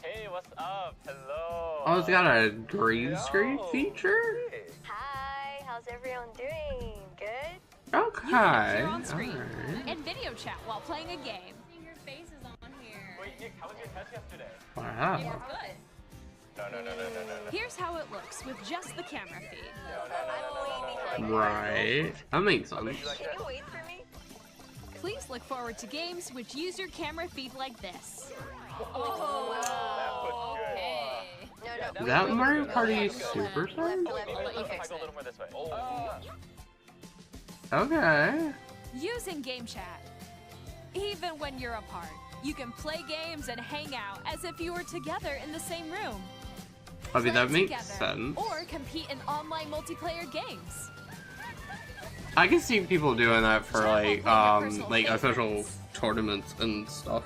Hey, what's up? Hello. Oh, it's got a green screen Hello. feature? Hey. Hi, how's everyone doing? Good? Okay. You can appear on screen Alright. and video chat while playing a game. Your face is on here. Wait, Nick, how was your test yesterday? Wow. Good. No. Here's how it looks with just the camera feed. I'm waiting. Right. That makes sense. Can you wait for me? Please look forward to games which use your camera feed like this. Oh, okay. No. Is that Mario Party Superstar? Left, let you If I fix go a it. little more this way. Okay. Using Game Chat. Even when you're apart, you can play games and hang out as if you were together in the same room. I mean, that Play makes together, sense. Or compete in online multiplayer games. I can see people doing that for Chat while like playing your personal official favorites. tournaments and stuff.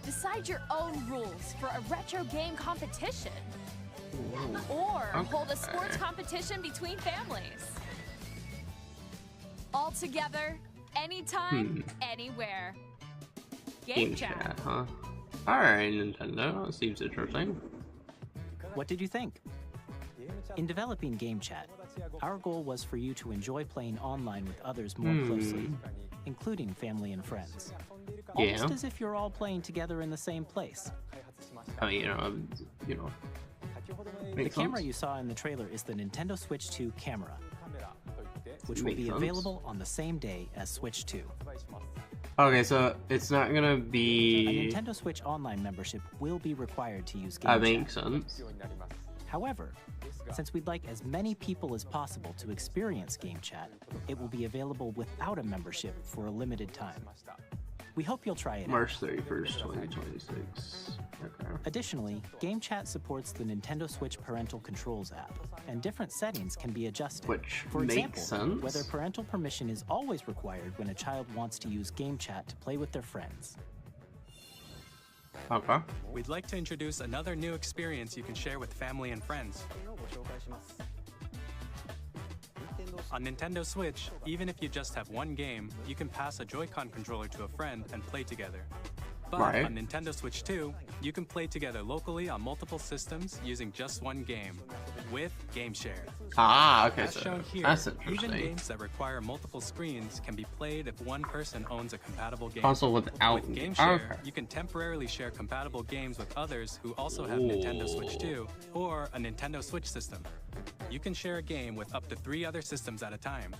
Decide Decide your own rules for a retro game competition. Or hold a sports competition between families. All together, anytime, anywhere. Game chat. Huh? Alright, Nintendo. Seems interesting. What did you think? In developing Game Chat, our goal was for you to enjoy playing online with others more closely, including family and friends. Almost as if you're all playing together in the same place. Oh, you know. The camera you saw in the trailer is the Nintendo Switch 2 camera, which will be available on the same day as Switch 2. Okay, so it's not gonna be... A Nintendo Switch Online membership will be required to use Game That Chat. makes sense. However, since we'd like as many people as possible to experience Game Chat, it will be available without a membership for a limited time. We hope you'll try it March 31st, 2026. Okay. Additionally, Game Chat supports the Nintendo Switch Parental Controls app, and different settings can be adjusted. Which For makes example, sense. whether parental permission is always required when a child wants to use Game Chat to play with their friends. Okay. We'd like to introduce another new experience you can share with family and friends. On Nintendo Switch, even if you just have one game, you can pass a Joy-Con controller to a friend and play together. But on Nintendo Switch 2, you can play together locally on multiple systems using just one game, with Game Share. Ah, okay, As so shown here, that's interesting. even games that require multiple screens can be played if one person owns a compatible game. Console without... With Game Share, you can temporarily share compatible games with others who also have Nintendo Switch 2 or a Nintendo Switch system. You can share a game with up to 3 other systems at a time.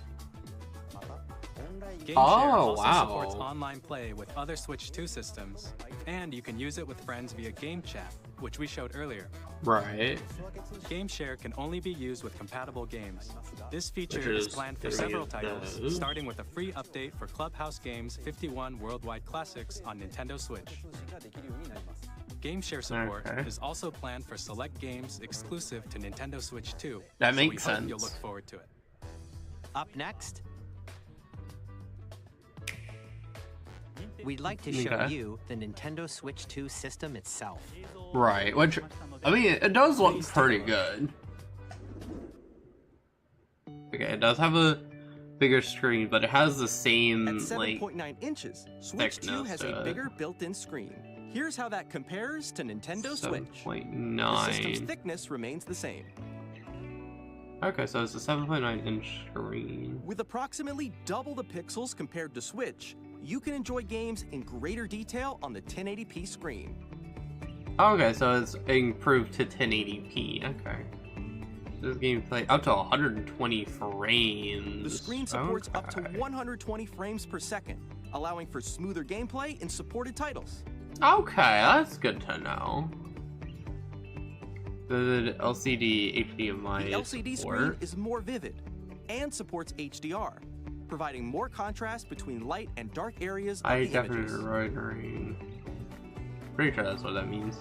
Game Share also supports online play with other Switch 2 systems, and you can use it with friends via Game Chat, which we showed earlier. Right. Game Share can only be used with compatible games. This feature is planned for several titles, starting with a free update for Clubhouse Games 51 Worldwide Classics on Nintendo Switch. Game Share support is also planned for select games exclusive to Nintendo Switch 2. That makes so we sense. hope you'll look forward to it. Up next, we'd like to show you the Nintendo Switch 2 system itself. Right, which, I mean, it does look pretty good. Okay, it does have a bigger screen, but it has the same, At 7.9 inches, Switch 2 has a bigger built-in screen. Here's how that compares to Nintendo Switch. 7.9. The system's thickness remains the same. Okay, so it's a 7.9-inch screen. With approximately double the pixels compared to Switch, you can enjoy games in greater detail on the 1080p screen. Okay, so it's improved to 1080p. Okay. This gameplay up to 120 frames. The screen supports up to 120 frames per second, allowing for smoother gameplay in supported titles. Okay, that's good to know. The LCD HDMI The LCD screen is more vivid and supports HDR, providing more contrast between light and dark areas of the images. rendering. Pretty sure that's what that means.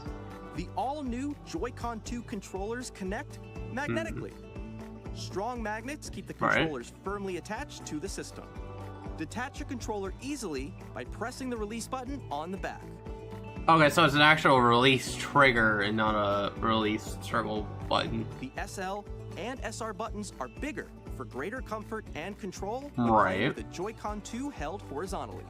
The all-new Joy-Con 2 controllers connect magnetically. Strong magnets keep the controllers firmly attached to the system. Detach your controller easily by pressing the release button on the back. Okay, so it's an actual release trigger and not a release toggle button. The SL and SR buttons are bigger for greater comfort and control with the Joy-Con 2 held horizontally.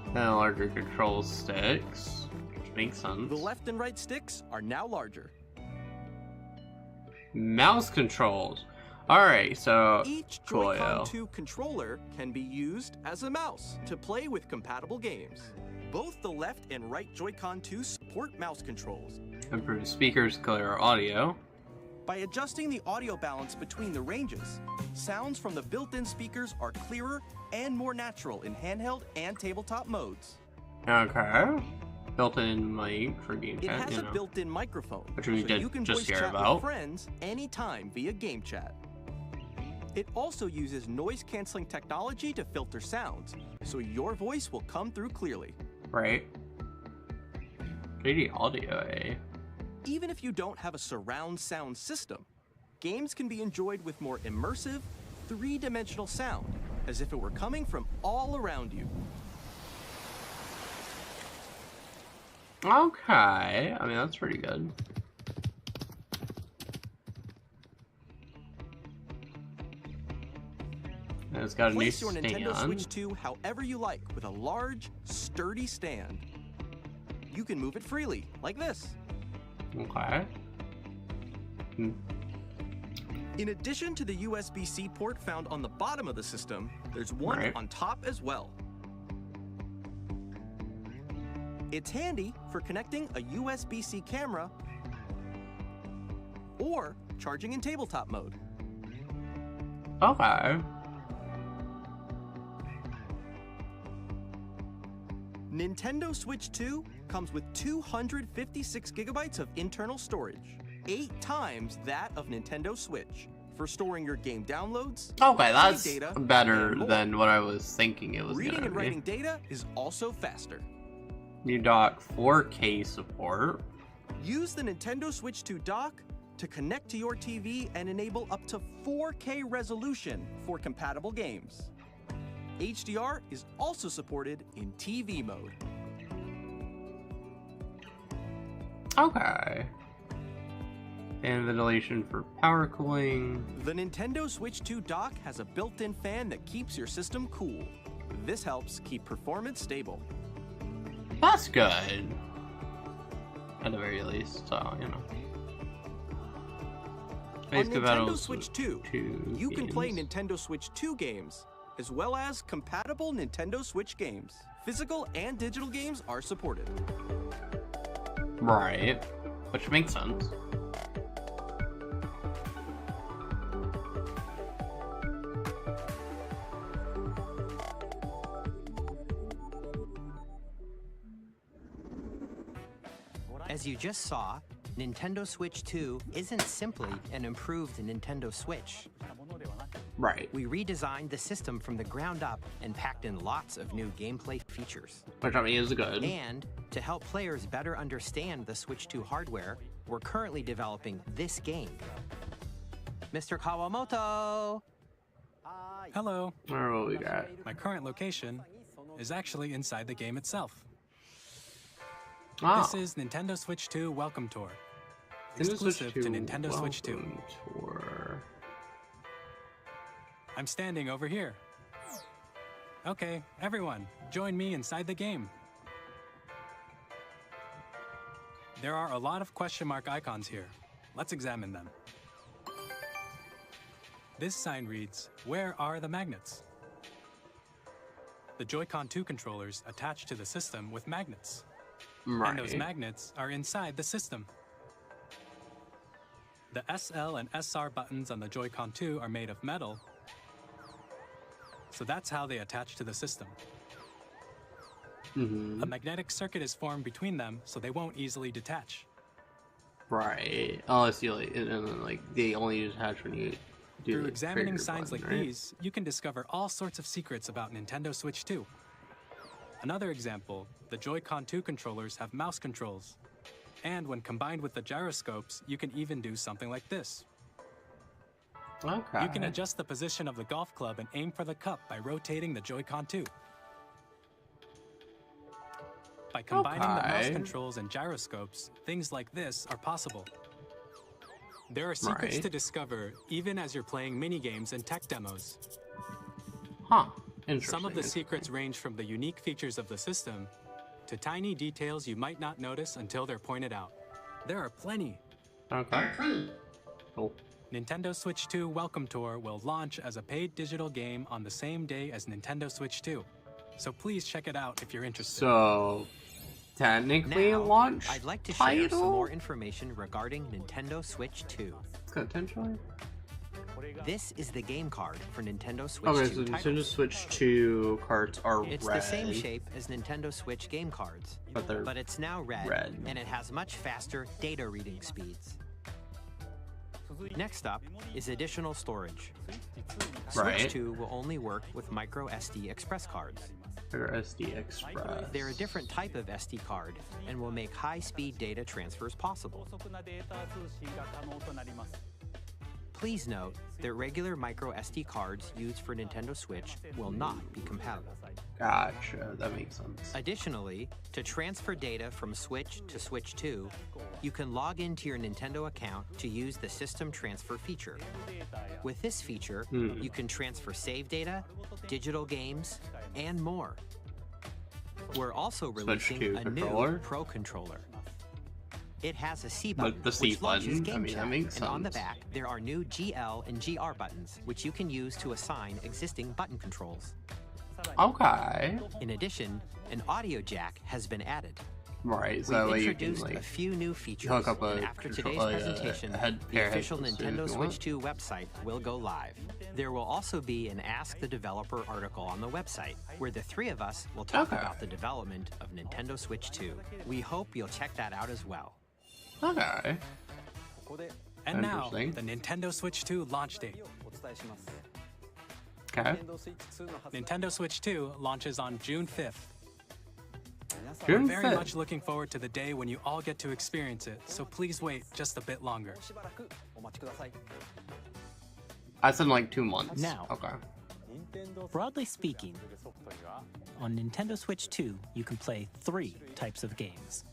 And larger control sticks, which makes sense. The left and right sticks are now larger. Mouse controls. Alright, so each Joy-Con 2 controller can be used as a mouse to play with compatible games. Both the left and right Joy-Con 2 support mouse controls. Improved speakers, clearer audio. By adjusting the audio balance between the ranges, sounds from the built-in speakers are clearer and more natural in handheld and tabletop modes. Okay. Built-in mic for game It chat, has a built-in microphone, which we so did you can just voice hear chat about. with friends anytime via game chat. It also uses noise-canceling technology to filter sounds, so your voice will come through clearly. Right. 3D audio, eh? Even if you don't have a surround sound system, games can be enjoyed with more immersive, three-dimensional sound, as if it were coming from all around you. Okay, I mean that's pretty good. And it's got a Place new your stand. Nintendo Switch 2 however you like with a large, sturdy stand. You can move it freely, like this. Okay. In addition to the USB-C port found on the bottom of the system, there's one on top as well. It's handy for connecting a USB-C camera or charging in tabletop mode. Okay. Nintendo Switch 2 comes with 256 gigabytes of internal storage, 8 times that of Nintendo Switch, for storing your game downloads. Okay, that's data, better than what I was thinking it was Reading gonna and be. writing data is also faster. New dock 4K support. Use the Nintendo Switch 2 dock to connect to your TV and enable up to 4K resolution for compatible games. HDR is also supported in TV mode. Okay. And ventilation for power cooling. The Nintendo Switch 2 dock has a built-in fan that keeps your system cool. This helps keep performance stable. That's good. At the very least, so, you know. On Nintendo Switch 2, you can play Nintendo Switch 2 games, as well as compatible Nintendo Switch games. Physical and digital games are supported. Right. Which makes sense. As you just saw, Nintendo Switch 2 isn't simply an improved Nintendo Switch. Right. We redesigned the system from the ground up and packed in lots of new gameplay features. Which I mean is good. And to help players better understand the Switch 2 hardware, we're currently developing this game. Mr. Kawamoto! Hello. Where will we got? My current location is actually inside the game itself. Oh. This is Nintendo Switch 2 Welcome Tour. Exclusive to Nintendo Switch 2. Tour. I'm standing over here. Okay, everyone, join me inside the game. There are a lot of question mark icons here. Let's examine them. This sign reads, "Where are the magnets?" The Joy-Con 2 controllers attach to the system with magnets. Right. And those magnets are inside the system. The SL and SR buttons on the Joy-Con 2 are made of metal, so that's how they attach to the system. A magnetic circuit is formed between them, so they won't easily detach. Right. Oh, I see. Like, and then, like, they only attach when you do. Through the examining trigger signs button, like right? these, you can discover all sorts of secrets about Nintendo Switch 2. Another example, the Joy-Con 2 controllers have mouse controls. And when combined with the gyroscopes, you can even do something like this. Okay. You can adjust the position of the golf club and aim for the cup by rotating the Joy-Con 2. By combining the mouse controls and gyroscopes, things like this are possible. There are secrets to discover even as you're playing mini-games and tech demos. Huh. Interesting. Some of the secrets range from the unique features of the system to tiny details you might not notice until they're pointed out. There are plenty. Okay. Cool. Nintendo Switch 2 Welcome Tour will launch as a paid digital game on the same day as Nintendo Switch 2. So please check it out if you're interested. So, technically a launch I'd like to title? share some more information regarding Nintendo Switch 2. Potentially? This is the game card for Nintendo Switch 2 Okay, so titles. Nintendo Switch 2 cards are It's red. the same shape as Nintendo Switch game cards, But it's now red, and it has much faster data reading speeds. Next up is additional storage. Right. Switch 2 will only work with micro SD Express cards. Or SD Express. They're a different type of SD card and will make high-speed data transfers possible. Please note that regular micro SD cards used for Nintendo Switch will not be compatible. Gotcha, that makes sense. Additionally, to transfer data from Switch to Switch 2, you can log into your Nintendo account to use the System Transfer feature. With this feature, you can transfer save data, digital games, and more. We're also releasing a new Pro Controller. It has a C button, which launches Game Chat, and on the back, there are new GL and GR buttons, which you can use to assign existing button controls. Okay. In addition, an audio jack has been added. Right, so we've introduced a few new features, and after today's presentation, the official Nintendo Switch 2 website will go live. There will also be an Ask the Developer article on the website, where the three of us will talk about the development of Nintendo Switch 2. We hope you'll check that out as well. Okay. And now, the Nintendo Switch 2 launch date. Okay. Nintendo Switch 2 launches on June 5th. June We're very 5th. much looking forward to the day when you all get to experience it, so please wait just a bit longer. That's in like 2 months. Now. Okay. Broadly speaking, on Nintendo Switch 2, you can play 3 types of games.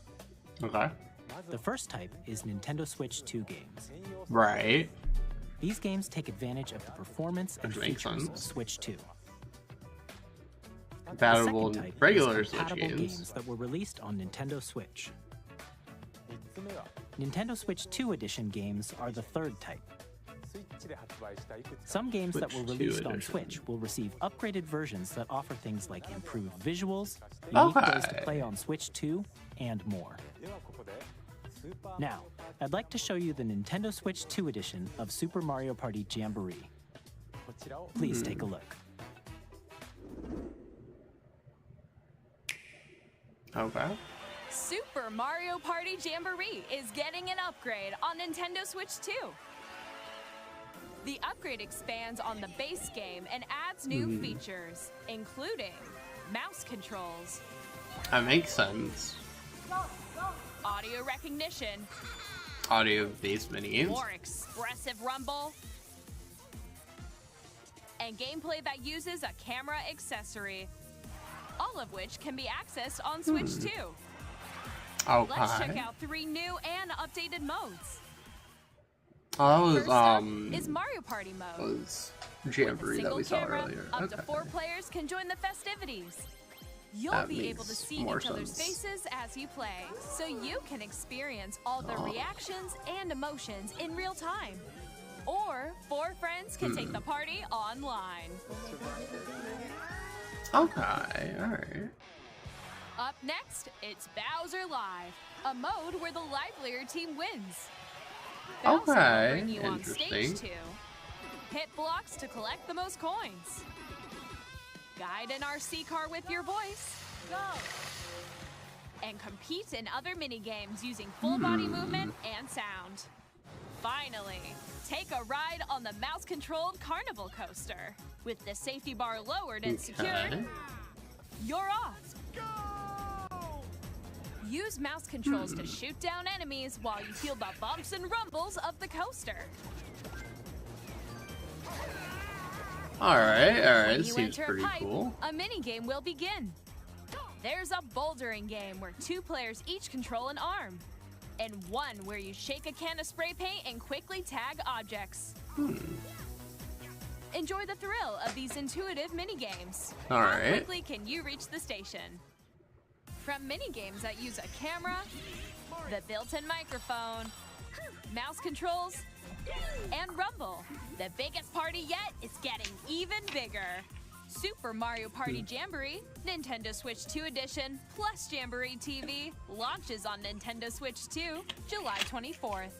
Okay. The first type is Nintendo Switch 2 games. Right. These games take advantage of the performance and features of Switch 2. Compatible The second type regular is Switch compatible games. that were released on Nintendo Switch. Nintendo Switch 2 edition games are the third type. Some games that were Switch 2 released on edition. Switch will receive upgraded versions that offer things like improved visuals, unique ways to Okay. play on Switch 2, and more. Now, I'd like to show you the Nintendo Switch 2 edition of Super Mario Party Jamboree. Please take a look. Okay. Super Mario Party Jamboree is getting an upgrade on Nintendo Switch 2. The upgrade expands on the base game and adds new features, including mouse controls, That makes sense. audio recognition, Audio-based minigames. more expressive rumble, and gameplay that uses a camera accessory, all of which can be accessed on Switch 2. Okay. Let's check out 3 new and updated modes. Oh, that First up was is Mario Party mode. was Jamboree that Single we saw camera, earlier. up to Okay. 4 players can join the festivities. You'll That be able to makes see more each other's sense. faces as you play, so you can experience all the reactions and emotions in real time. Or 4 friends can take the party online. Okay, alright. Up next, it's Bowser Live, a mode where the livelier team wins. Bowser will Okay, bring you on stage interesting. to hit blocks to collect the most coins, guide an RC car with your voice, and compete in other mini-games using full body movement and sound. Finally, take a ride on the mouse-controlled carnival coaster. With the safety bar lowered and secured, Okay. you're off. Use mouse controls to shoot down enemies while you feel the bumps and rumbles of the coaster. Alright, alright. When This you seems enter a pretty pipe, cool. a mini-game will begin. There's a bouldering game where 2 players each control an arm, and one where you shake a can of spray paint and quickly tag objects. Enjoy the thrill of these intuitive mini-games. How Alright. quickly can you reach the station? From mini-games that use a camera, the built-in microphone, mouse controls, and rumble, the biggest party yet is getting even bigger. Super Mario Party Jamboree, Nintendo Switch 2 Edition, plus Jamboree TV, launches on Nintendo Switch 2, July 24th.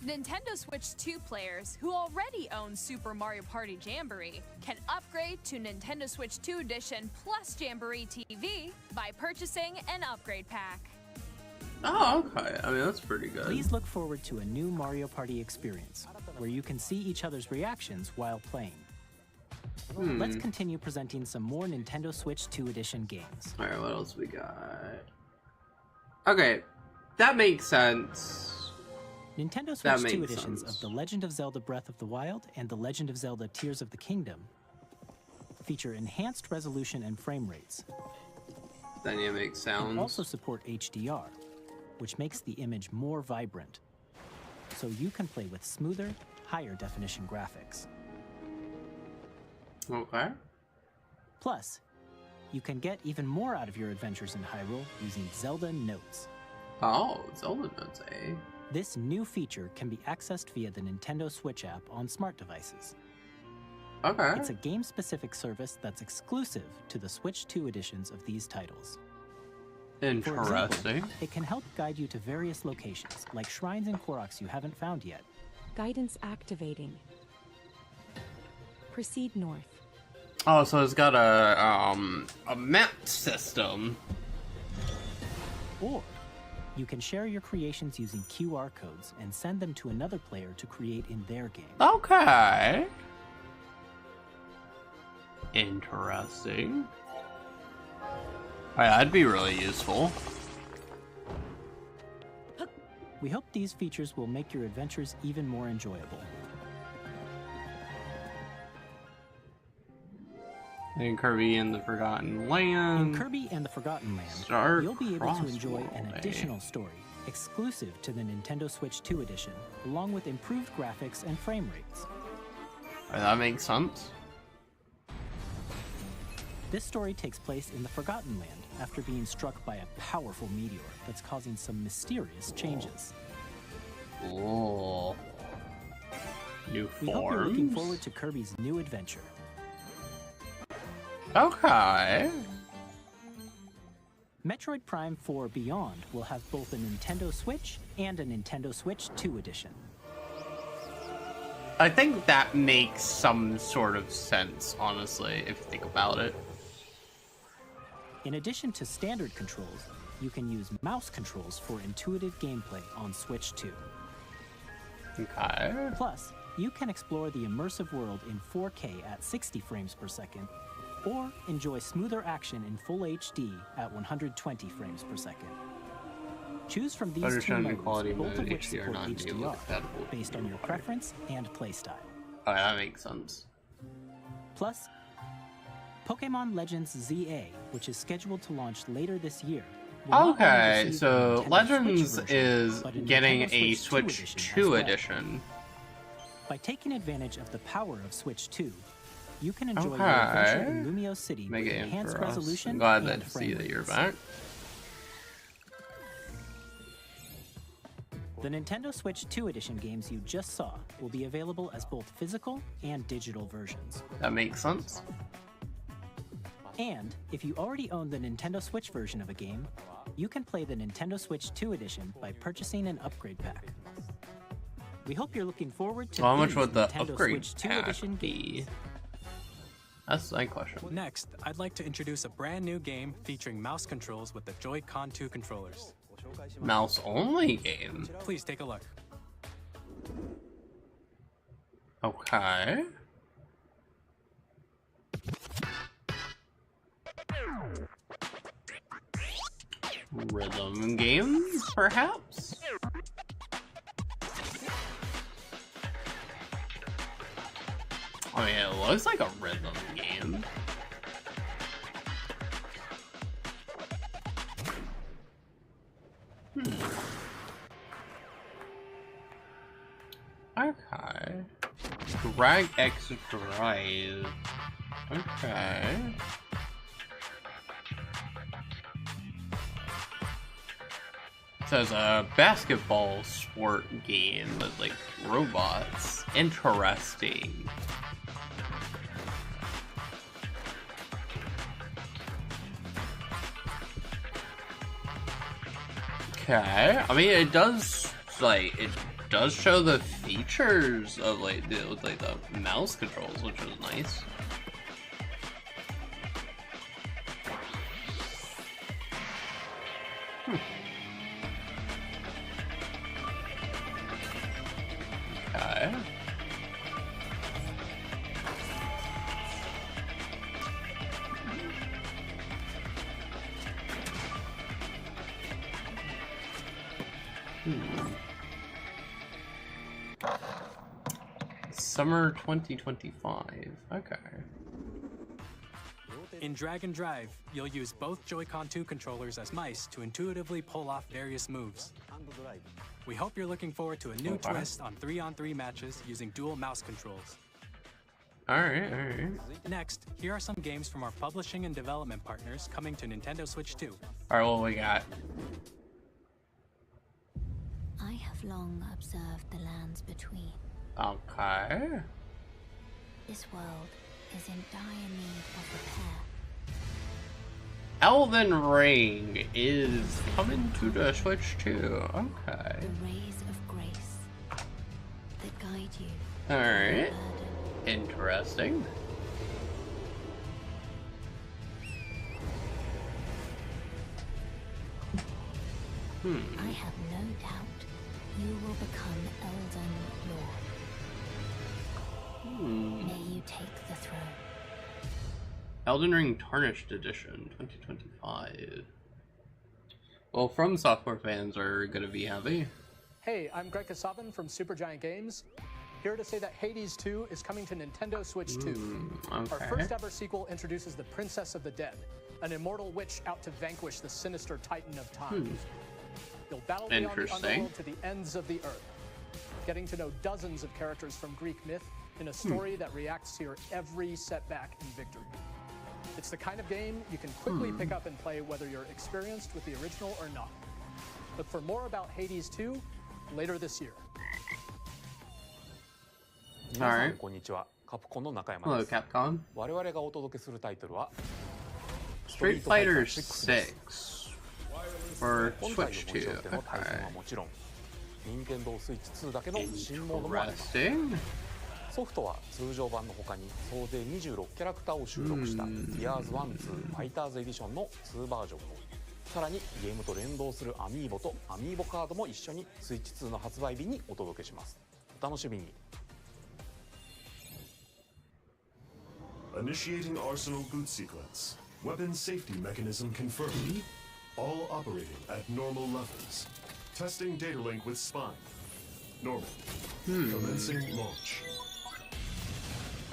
Nintendo Switch 2 players who already own Super Mario Party Jamboree can upgrade to Nintendo Switch 2 Edition plus Jamboree TV by purchasing an upgrade pack. Oh, okay. I mean, that's pretty good. Please look forward to a new Mario Party experience, where you can see each other's reactions while playing. Let's continue presenting some more Nintendo Switch 2 Edition games. Alright, what else we got? Okay, that makes sense. Nintendo That Switch 2 makes editions sense. of The Legend of Zelda Breath of the Wild and The Legend of Zelda Tears of the Kingdom feature enhanced resolution and frame rates. Dynamic sounds. And also support HDR, which makes the image more vibrant, so you can play with smoother, higher definition graphics. Okay. Plus, you can get even more out of your adventures in Hyrule using Zelda Notes. Oh, Zelda Notes, eh? This new feature can be accessed via the Nintendo Switch app on smart devices. Okay. It's a game-specific service that's exclusive to the Switch 2 editions of these titles. Interesting. For example, it can help guide you to various locations, like shrines and Koroks you haven't found yet. Guidance activating. Proceed north. Oh, so it's got a map system. Or you can share your creations using QR codes and send them to another player to create in their game. Okay. Interesting. That'd be really useful. We hope these features will make your adventures even more enjoyable. In Kirby and the Forgotten Land. In Kirby and the Forgotten Land, Start you'll be able to enjoy an crossway. additional story exclusive to the Nintendo Switch 2 edition, along with improved graphics and frame rates. That makes sense. This story takes place in the Forgotten Land after being struck by a powerful meteor that's causing some mysterious changes. Oh. New forms. We hope you're looking forward to Kirby's new adventure. Okay. Metroid Prime 4 Beyond will have both a Nintendo Switch and a Nintendo Switch 2 edition. I think that makes some sort of sense, honestly, if you think about it. In addition to standard controls, you can use mouse controls for intuitive gameplay on Switch 2. Okay. Plus, you can explore the immersive world in 4K at 60 frames per second, or enjoy smoother action in full HD at 120 frames per second. Choose from these two modes, both of which support HDR, based on your preference and playstyle. Oh, that makes sense. Plus, Pokemon Legends ZA, which is scheduled to launch later this year. Okay, so Legends is getting a Switch 2 edition. By taking advantage of the power of Switch 2, you can enjoy your adventure in Lumio City with enhanced resolution. I'm glad and to see that you're back. The Nintendo Switch 2 edition games you just saw will be available as both physical and digital versions. That makes sense. And if you already own the Nintendo Switch version of a game, you can play the Nintendo Switch 2 edition by purchasing an upgrade pack. We hope you're looking forward to how much would the Nintendo upgrade Switch 2 pack edition be? games. That's my question. Next, I'd like to introduce a brand new game featuring mouse controls with the Joy-Con 2 controllers. Mouse only game. Please take a look. Okay. Rhythm games, perhaps? I mean, it looks like a rhythm game. Okay. Drag X Drive. Okay. It says a basketball sport game with like robots. Interesting. Okay. I mean, it does show the features of like the mouse controls, which is nice. Okay. Summer 2025. Okay. In Drag and Drive, you'll use both Joy-Con 2 controllers as mice to intuitively pull off various moves. We hope you're looking forward to a new twist on 3-on-3 matches using dual mouse controls. Alright. Next, here are some games from our publishing and development partners coming to Nintendo Switch 2. Alright, what we got? I have long observed the lands between. Okay. This world is in dire need of repair. Elden Ring is coming to the Switch too. Okay. The rays of grace that guide you. Alright. Interesting. I have no doubt you will become Elden Lord. May you take the throne. Elden Ring Tarnished Edition 2025. Well, From Software fans are gonna be happy. Hey, I'm Greg Kasavin from Supergiant Games. Here to say that Hades 2 is coming to Nintendo Switch 2. Okay. Our first ever sequel introduces the Princess of the Dead, an immortal witch out to vanquish the sinister Titan of Time. You'll battle beyond the underworld to the ends of the earth, getting to know dozens of characters from Greek myth in a story that reacts to your every setback and victory. It's the kind of game you can quickly pick up and play whether you're experienced with the original or not. Look for more about Hades 2 later this year. Alright. こんにちは。カプコンの中山 Hello, です。 Capcom. 我々がお届けするタイトルは Street Fighter 6 for 本体の Switch 文章 2. での対戦はもちろん、任天堂スイッチ2だけの新モードもあります。 Interesting. ソフトは通常版の他に総勢26キャラクターを収録した Gears 1、2 Fighters Edition の2バージョンを、さらにゲームと連動するアミーボとアミーボカードも一緒にスイッチ2の発売日にお届けします。お楽しみに。Initiating Arsenal boot sequence. Weapon safety mechanism confirmed. All operating at normal levels. Testing data link with spine. Normal. Commencing launch.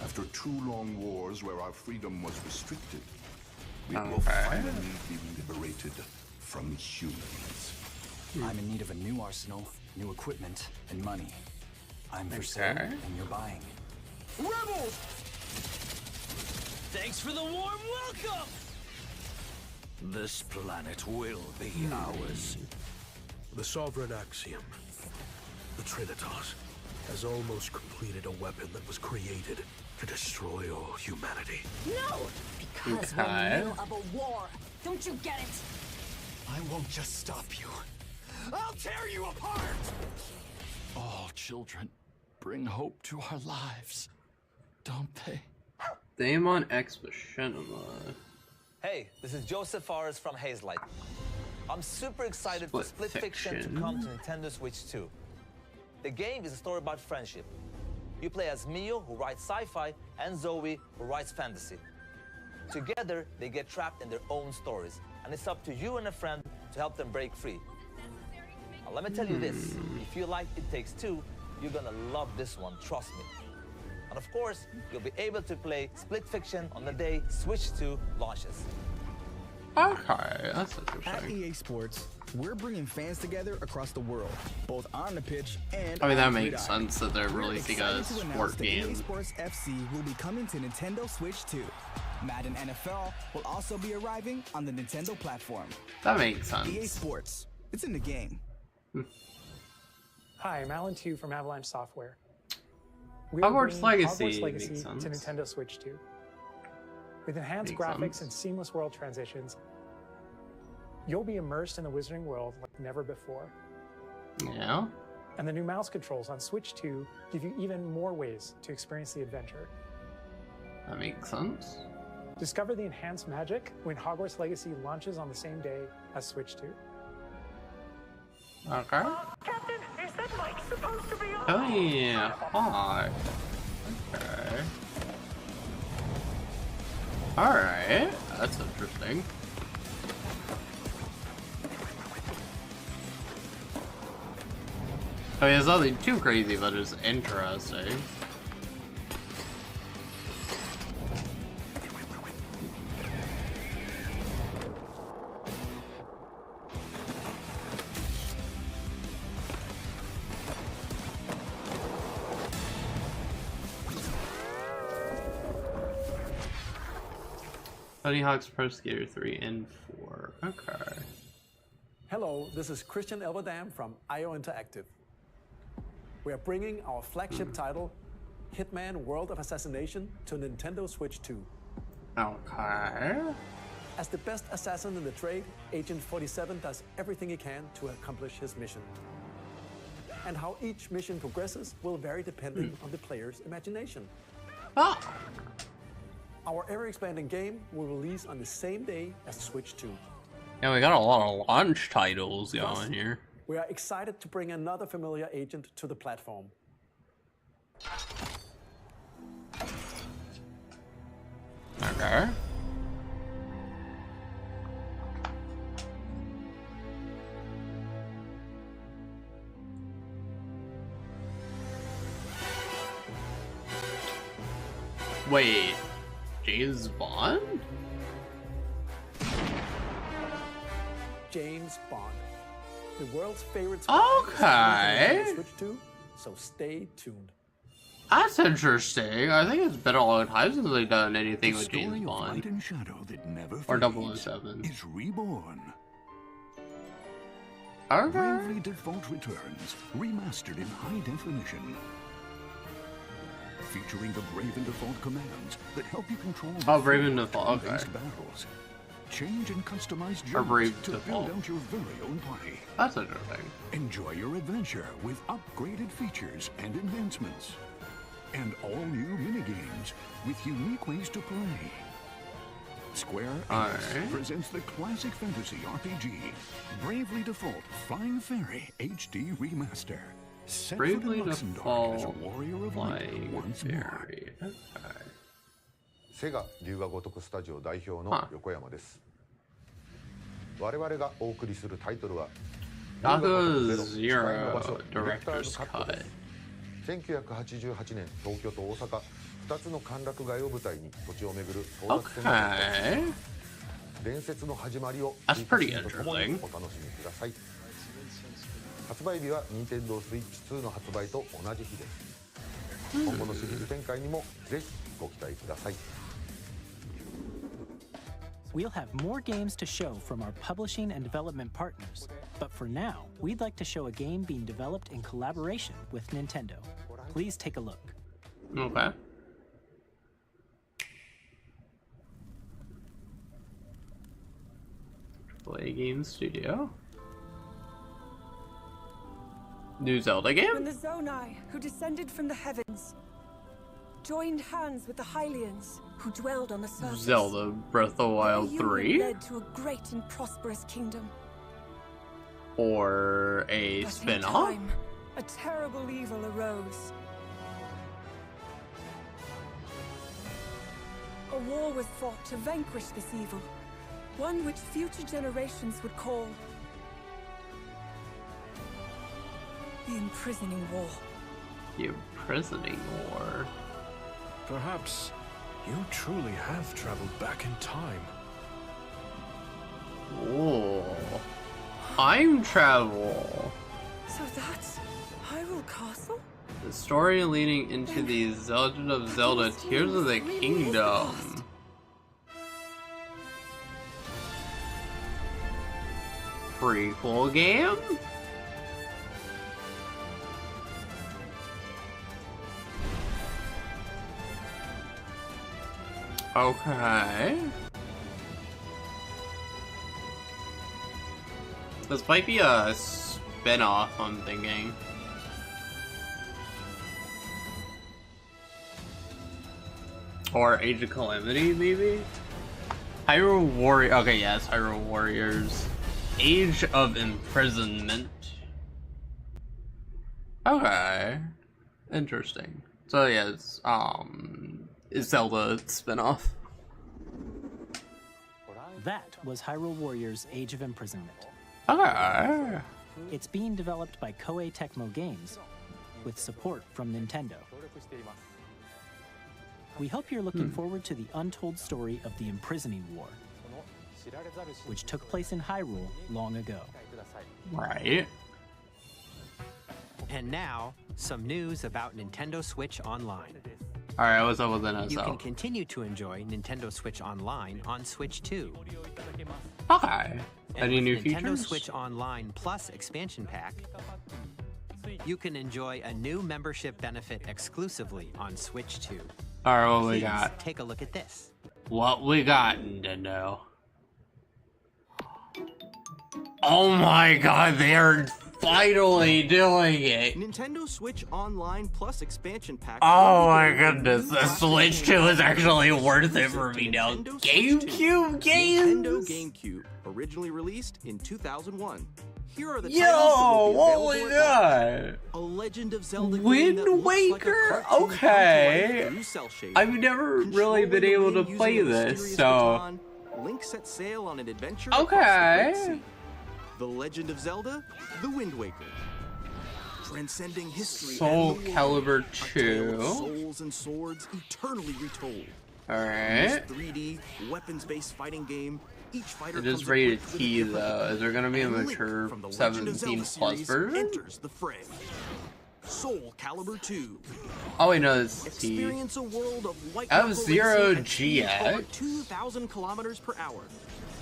After 2 long wars where our freedom was restricted, we will finally be liberated from humans. I'm in need of a new arsenal, new equipment, and money. I'm for sale, and you're buying. Rebels! Thanks for the warm welcome! This planet will be ours. The Sovereign Axiom, the Trinitas, has almost completed a weapon that was created to destroy all humanity. No! Because we're in the middle of a war. Don't you get it? I won't just stop you. I'll tear you apart! All children bring hope to our lives, don't they? Daemon X Machinima. Hey, this is Joseph Fares from Hazelight. I'm super excited for Split Fiction to come to Nintendo Switch 2. The game is a story about friendship. You play as Mio, who writes sci-fi, and Zoe, who writes fantasy. Together, they get trapped in their own stories, and it's up to you and a friend to help them break free. Now, let me tell you this, if you like It Takes Two, you're gonna love this one, trust me. And of course, you'll be able to play Split Fiction on the day Switch 2 launches. Okay, that's interesting. At EA Sports, we're bringing fans together across the world, both on the pitch and I mean, that on the makes sense that they're releasing a sport game. EA Sports FC will be coming to Nintendo Switch 2. Madden NFL will also be arriving on the Nintendo platform. That makes sense. EA Sports, it's in the game. Hi, I'm Alan Tu from Avalanche Software. Hogwarts Legacy Hogwarts Legacy makes sense. to Nintendo Switch 2. With enhanced graphics and seamless world transitions, you'll be immersed in the Wizarding world like never before. Yeah. And the new mouse controls on Switch 2 give you even more ways to experience the adventure. That makes sense. Discover the enhanced magic when Hogwarts Legacy launches on the same day as Switch 2. Okay. Captain, is that mic supposed to be on? Oh yeah, hi. Okay. Alright, that's interesting. I mean, it's nothing too crazy, but it's interesting. Tony Hawk's Pro Skater 3 and 4. Okay. Hello, this is Christian Elverdam from Heyo Interactive. We are bringing our flagship title, Hitman World of Assassination, to Nintendo Switch 2. Okay. As the best assassin in the trade, Agent 47 does everything he can to accomplish his mission. And how each mission progresses will vary depending on the player's imagination. Oh. Our ever-expanding game will release on the same day as Switch 2. Yeah, we got a lot of launch titles going here. We are excited to bring another familiar agent to the platform. Okay. Wait, James Bond? James Bond, the world's favorite. Okay. Switch 2, so stay tuned. That's interesting. I think it's been a long time since they've done anything with James Bond. Light and shadow that never Or fades 007. is reborn. Okay. Bravely Default returns, remastered in high definition. Featuring the Brave and Default commands that help you control Brave and Default, okay. battles. Change and customize Or Brave jumps to Default. build out your very own party. That's interesting. Enjoy your adventure with upgraded features and enhancements. And all new minigames with unique ways to play. Square Enix presents the classic fantasy RPG, Bravely Default Flying Fairy HD Remaster. Set Bravely foot in Luxembourg as a Default warrior of light once more. セガ龍が如くスタジオ代表の横山です。我々がお送りするタイトルは Yakuza Zero Director's Cut. 1988年東京と大阪2つの歓楽街を舞台に土地を巡る争奪戦の伝説の始まりをと共にお楽しみください。発売日は Nintendo Switch 2の発売と同じ日です。今後のシリーズ展開にもぜひご期待ください。We'll have more games to show from our publishing and development partners, but for now, we'd like to show a game being developed in collaboration with Nintendo. Please take a look. Okay. Play Game Studio. New Zelda game? When the Zonai, who descended from the heavens, joined hands with the Hylians, who dwelled on the surface. Zelda Breath of the Wild 3? Led to a great and prosperous kingdom. Or a But in spin-off? time, a terrible evil arose. A war was fought to vanquish this evil, one which future generations would call the Imprisoning War. The Imprisoning War? Perhaps you truly have traveled back in time. Whoa. Time travel. So that's Hyrule Castle? The story leading into the Legend of Zelda Tears of the Kingdom. Prequel game? Okay. This might be a spin-off, I'm thinking. Or Age of Calamity, maybe? Hyrule Warrior. Okay, yes, Hyrule Warriors. Age of Imprisonment. Okay. Interesting. So yeah, it's Zelda spin-off. That was Hyrule Warriors Age of Imprisonment. Okay. It's being developed by Koei Tecmo Games with support from Nintendo. We hope you're looking forward to the untold story of the Imprisoning War, which took place in Hyrule long ago. Right. And now, some news about Nintendo Switch Online. Alright, what's up with NSO? You can continue to enjoy Nintendo Switch Online on Switch 2. Okay. Any new Nintendo features? Switch Online Plus expansion pack, you can enjoy a new membership benefit exclusively on Switch 2. Alright, what we Please got? take a look at this. What we got, Nintendo? Oh my god, they're finally doing it! Nintendo Switch Online Plus expansion pack. Oh my goodness, the Switch 2 is actually worth it for me now. GameCube games? Nintendo GameCube, originally released in 2001. Here are the Yo, titles what we got? A Legend of Zelda Wind Waker? Okay. I've never really been able to play this, so... Link set sail on an adventure. Okay. The Legend of Zelda, The Wind Waker. Transcending history. Soul Calibur 2. Souls and swords eternally retold. Alright. 3D weapons-based fighting game. Each fighter It is rated T though. Is there gonna be a mature 17 plus version? Enters the fray. Soul Calibur 2. Oh wait, no, it's T. Experience a world of white F-Zero over GX. 2,000 kilometers per hour.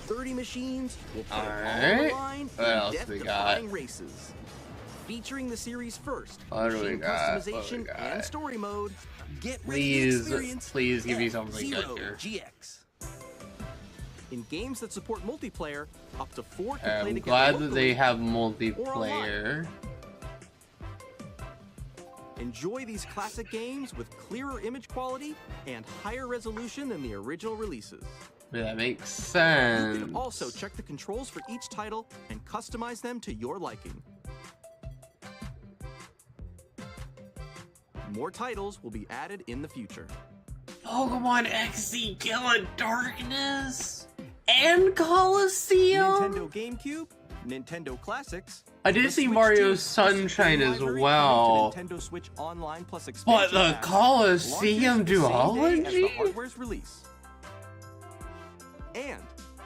30 machines will put it all on the Alright. line What in else we got? death-defying races. Featuring the series first, What do we machine got? What customization we got? and story mode. Get ready to experience Please give me something good F-Zero here. GX. In games that support multiplayer, up to 4 can play I'm together glad that locally they have or multiplayer. Enjoy these classic games with clearer image quality and higher resolution than the original releases. Yeah, that makes You sense. can also check the controls for each title and customize them to your liking. More titles will be added in the future. Pokemon XD Gala Darkness and Coliseum. Nintendo GameCube, Nintendo Classics. I did see Mario Sunshine as well. Nintendo Switch Online Plus But expansion the pack Coliseum launches the same day as the duology? hardware's release. And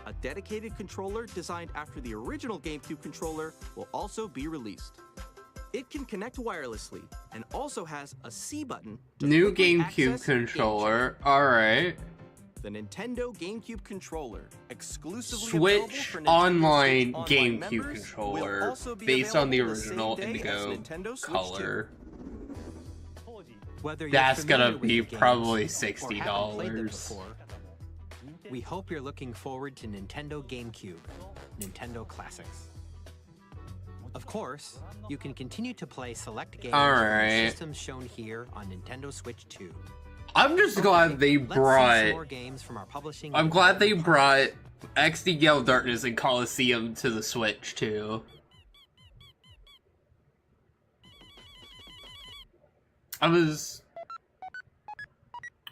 a dedicated controller designed after the original GameCube controller will also be released. It can connect wirelessly and also has a C button to New quickly GameCube access controller. Alright. the Nintendo GameCube controller, exclusively Switch available for Nintendo Online Switch Online GameCube members, will controller also be based on the available the original same day as Indigo Nintendo Switch 2. color. Whether you're That's gonna familiar with be the games probably or haven't played them $60. before, we hope you're looking forward to Nintendo GameCube, Nintendo Classics. Of course, you can continue to play select games All from right. the systems shown here on Nintendo Switch 2. I'm just glad they Let's see some brought. more games from our publishing. I'm glad they brought XD Gale Darkness and Coliseum to the Switch too. I was.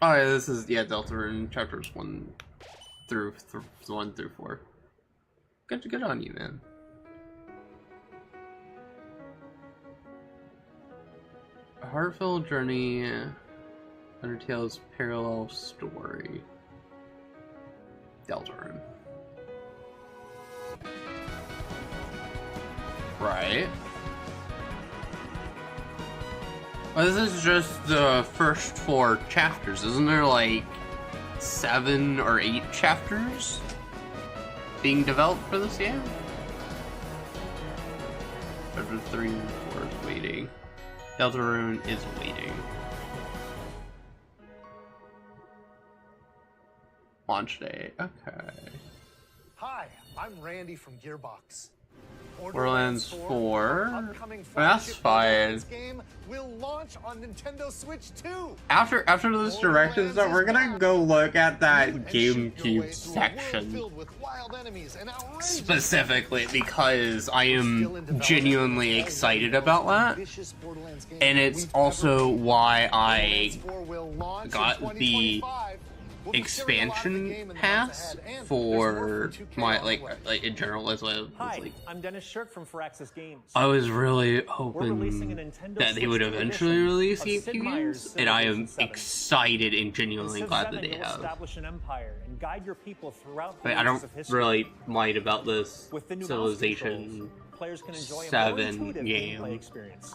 Oh yeah, this is Deltarune chapters 1 through 4. Good on you, man. A heartfelt journey. Undertale's parallel story. Deltarune. Right. Well, this is just the first 4 chapters. Isn't there like 7 or 8 chapters being developed for this game? Chapter 3 and 4 is waiting. Deltarune is waiting. Launch day. Okay. Hi, I'm Randy from Gearbox. Borderlands 4. Upcoming That's flagship fine. Borderlands game will launch on Nintendo Switch 2. After this direct and stuff, we're gonna go look at that GameCube section specifically because I am genuinely excited about that, and it's also why I got the expansion pass for my like in general as well. Hi, I'm Dennis Shirk from Firaxis Games. I was really We're releasing a hoping Nintendo that they Switch would 2 eventually edition release of GameCube Sid Meier's games, and I am Civilization 7. excited and In genuinely Civ glad 7, that they you'll have. establish an empire and guide your people throughout the But I ages don't of history. really mind about this With the new mouse Civilization controls, players can enjoy a more 7 intuitive gameplay game. experience.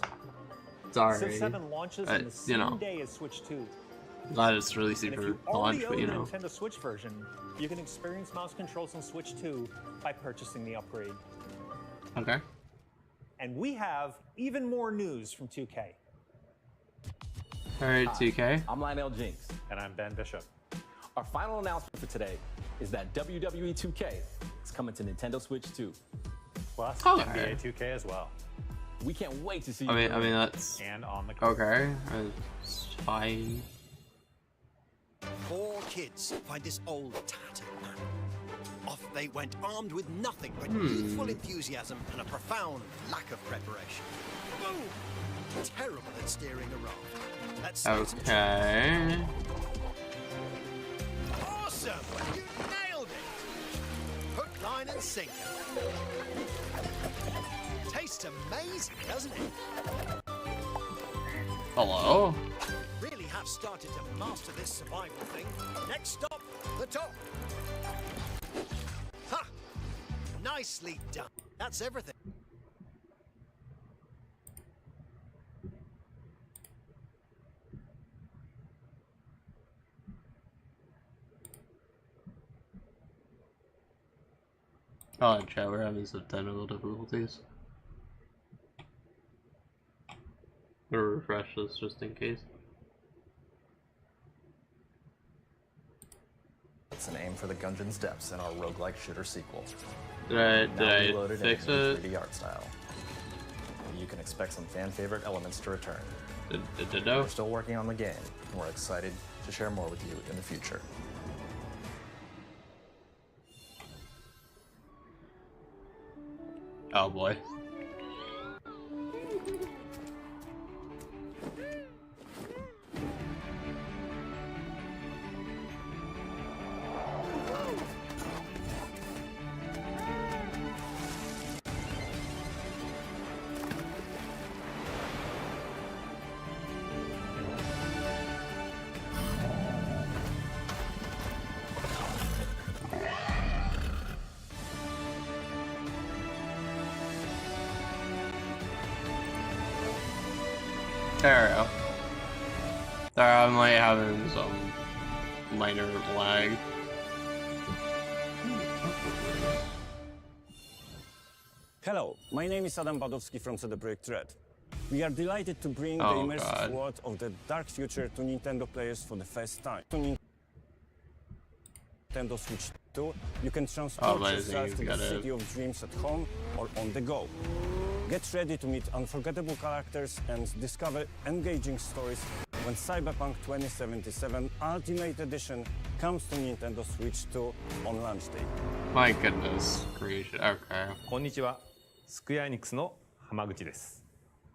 Sorry, Civ 7 launches on the you same know. day as Switch 2. Glad it's releasing for launch, but you know. If you own the Nintendo Switch version, you can experience mouse controls on Switch 2 by purchasing the upgrade. Okay. And we have even more news from 2K. Alright, 2K. I'm Lionel Jinks. And I'm Ben Bishop. Our final announcement for today is that WWE 2K is coming to Nintendo Switch 2. Plus Okay. NBA 2K as well. We can't wait to see you. I mean that's and on the okay. It's fine. 4 kids find this old tattered man. Off they went armed with nothing but youthful enthusiasm and a profound lack of preparation. Boom! Terrible at steering a raft. Let's okay. Awesome! You nailed it! Hook, line, and sinker. Tastes amazing, doesn't it? Hello? Really have started to master this survival thing. Next stop, the top. Ha! Nicely done. That's everything. Oh, chat, we're having some technical difficulties. We'll refresh this just in case. It's an aim for the Gungeon's depths in our roguelike shooter sequel. Did I fix it? 3D art style. You can expect some fan favorite elements to return. We're still working on the game, and we're excited to share more with you in the future. Oh boy. There we go. There, I'm like having some minor lag. Hello, my name is Adam Badowski from CD Projekt Red. We are delighted to bring the immersive world of the dark future to Nintendo players for the first time. To Nintendo Switch 2, you can transport yourself to the city of dreams at home or on the go. Get ready to meet unforgettable characters and discover engaging stories when Cyberpunk 2077 Ultimate Edition comes to Nintendo Switch 2 on launch day. My goodness, creation. Okay. こんにちは。スクエアエニックスの浜口です。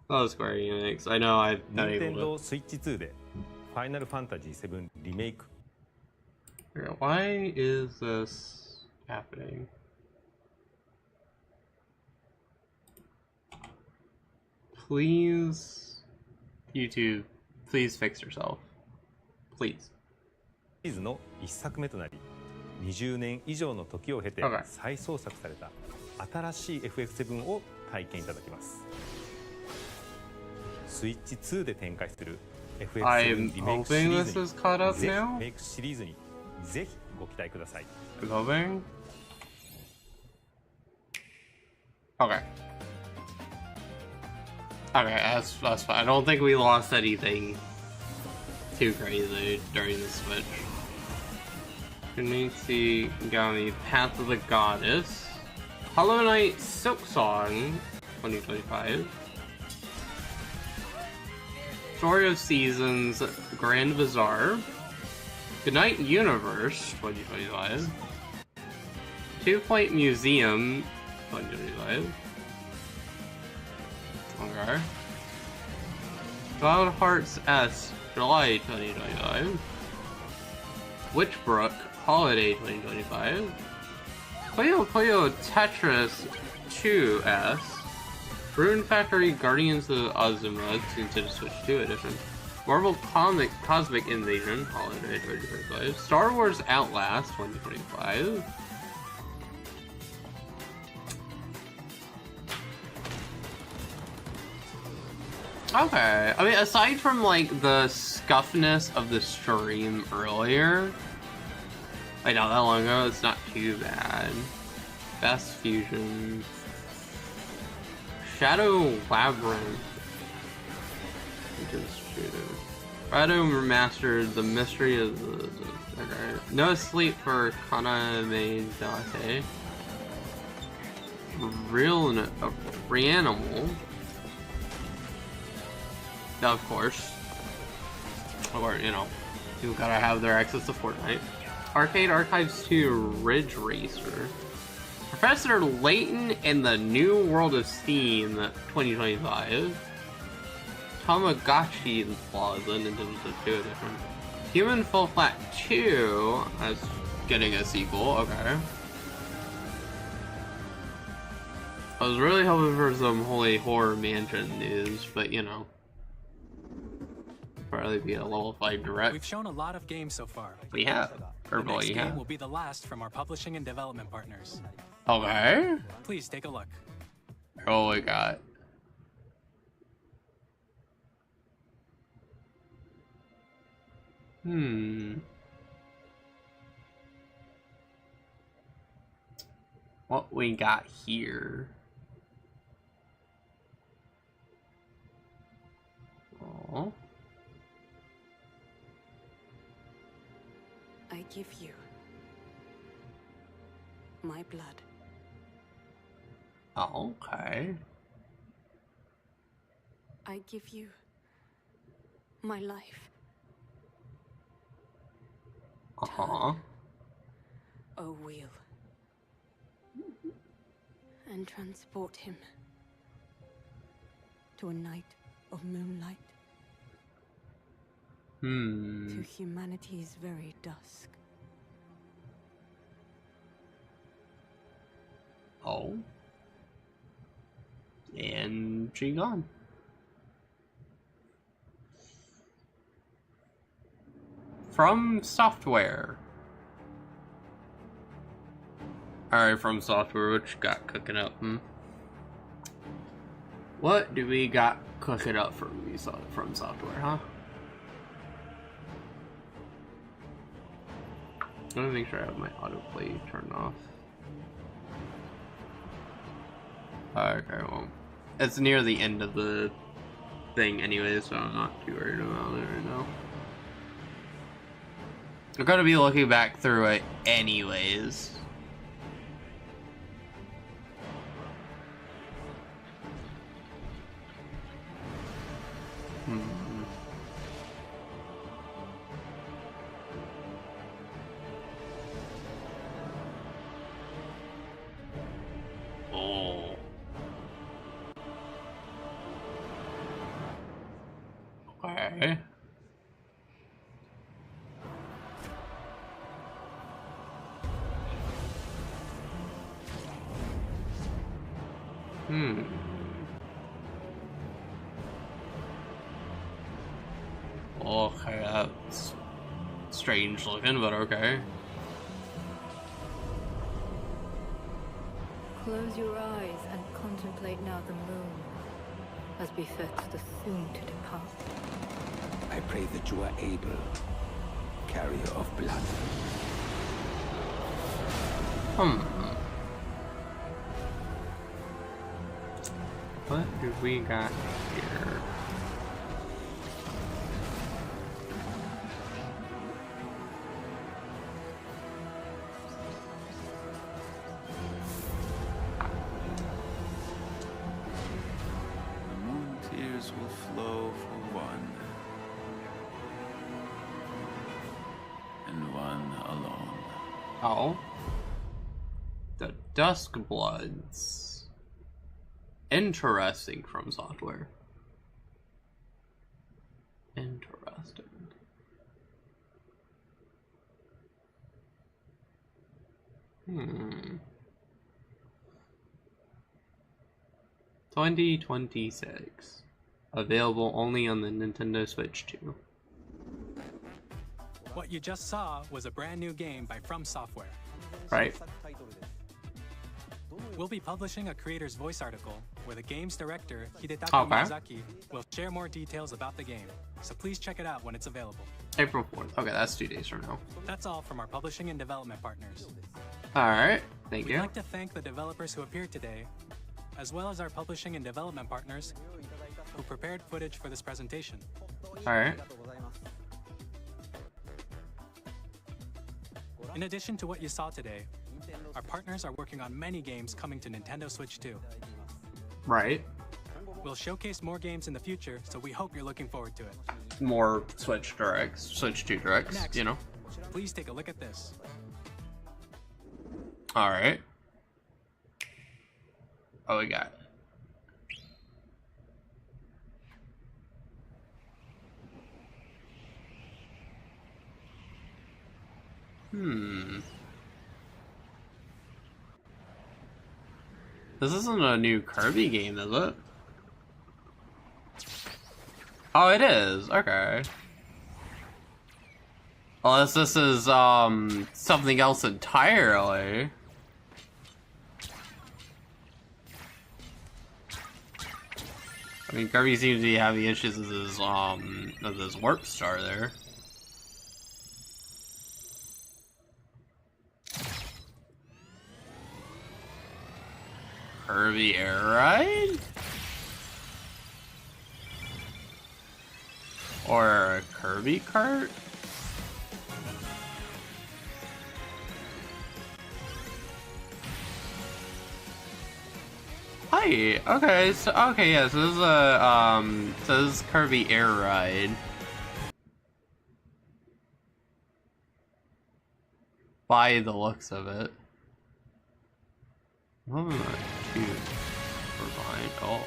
Oh, Square Enix. I know I've not able Nintendo to. Switch 2で Final Fantasy 7 リメイク。Why is this happening? Please, YouTube, please fix yourself. Please. シリーズの1作目となり、20年以上の時を経て再創作された新しい FF7 を体験いただきます。スイッチ2で展開する FF7 リメイクシリーズにぜひメイクシリーズにぜひご期待ください。I'm hoping. Okay. Okay, that's fine. I don't think we lost anything too crazy during the switch. Kunichi Gami, Path of the Goddess, Hollow Knight Silk Song, 2025, Story of Seasons Grand Bazaar, Goodnight Universe, 2025, 2 Point Museum, 2025. Okay. Cloud Hearts S, July 2025. Witchbrook, Holiday 2025. Puyo Puyo Tetris 2S. Rune Factory Guardians of Azuma Nintendo Switch 2 edition. Marvel Cosmic Invasion, Holiday 2025. Star Wars Outlast 2025. Okay, I mean, aside from like the scuffness of the stream earlier, like not that long ago, it's not too bad. Best fusion, Shadow Labyrinth, Shadow Remastered, The Mystery of the okay. No Sleep for Kaname Date, Reanimal. Of course. Or, you know, you gotta have their access to Fortnite. Arcade Archives 2 Ridge Racer. Professor Layton in the New World of Steam 2025. Tamagotchi Plaza, Nintendo Switch 2 edition. Human Fall Flat 2, that's getting a sequel, okay. I was really hoping for some Holy Horror Mansion news, but you know. Probably be a level 5 direct. We've shown a lot of games so far. We have. The next game will be the last from our publishing and development partners. Okay. Please take a look. Oh my god. What we got here? Oh. I give you my blood. Okay. I give you my life. Uh-huh. A wheel. And transport him to a night of moonlight. To humanity's very dusk. Oh. And she gone. From Software. Alright, From Software, what you got cooking up, What do we got cooking up from Software, huh? I'm gonna make sure I have my autoplay turned off. Okay, well, it's near the end of the thing anyway, so I'm not too worried about it right now. I'm gonna be looking back through it anyways. Oh. Okay. Okay, that's strange looking, but okay. Close your eyes and contemplate now the moon, as befits the soon-to-depart. I pray that you are able, carrier of blood. What do we got here? Will flow for one, and one alone. Oh. The Duskbloods. Interesting From Software. Interesting. Hmm. 2026. Available only on the Nintendo Switch 2. What you just saw was a brand new game by From Software. Right. We'll be publishing a creator's voice article where the game's director, Hidetaka Miyazaki, will share more details about the game. So please check it out when it's available. April 4th. Okay, that's 2 days from now. That's all from our publishing and development partners. Alright, thank you. We'd like to thank the developers who appeared today, as well as our publishing and development partners who prepared footage for this presentation. Alright. In addition to what you saw today, our partners are working on many games coming to Nintendo Switch 2. Right. We'll showcase more games in the future, so we hope you're looking forward to it. More Switch Directs, Switch 2 Directs, Next, you know. Please take a look at this. Alright. What we got? This isn't a new Kirby game, is it? Oh, it is. Okay. Unless this is something else entirely. I mean, Kirby seems to be having issues with his warp star there. Kirby Air Ride? Or a Kirby Kart? Hi. Okay. So yeah. So this is a So this is Kirby Air Ride. By the looks of it. Oh, not too behind. Oh.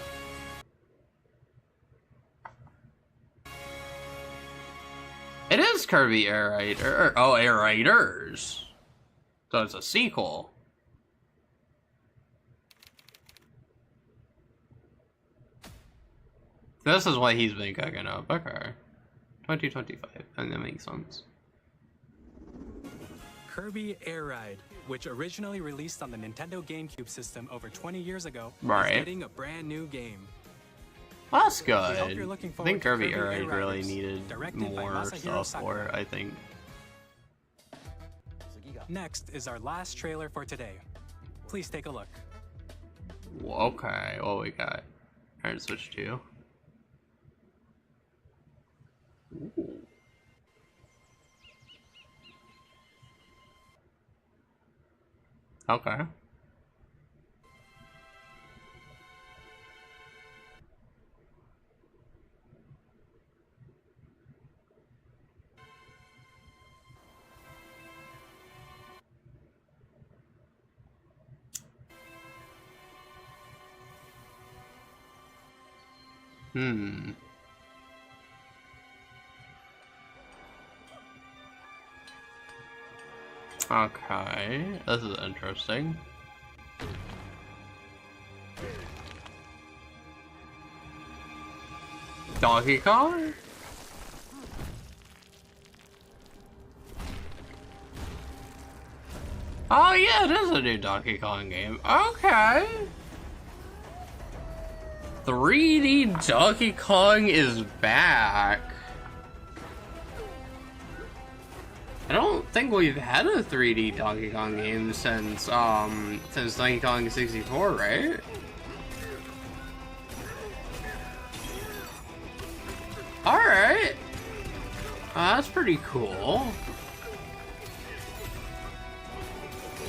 It is Kirby Air Rider. Oh, Air Riders. So it's a sequel. This is what he's been cooking up. Okay. 2025. And that makes sense. Kirby Air Ride, which originally released on the Nintendo GameCube system over 20 years ago, right, is getting a brand new game. That's good. I think Kirby Air Ride Air really Riders, needed more stuff for it, I think. Next is our last trailer for today. Please take a look. Okay, what we got? Alright, Switch 2. Ooh. Okay. Okay, this is interesting. Donkey Kong? Oh yeah, it is a new Donkey Kong game. Okay. 3D Donkey Kong is back. I don't think we've had a 3D Donkey Kong game since Donkey Kong 64, right? Alright. That's pretty cool.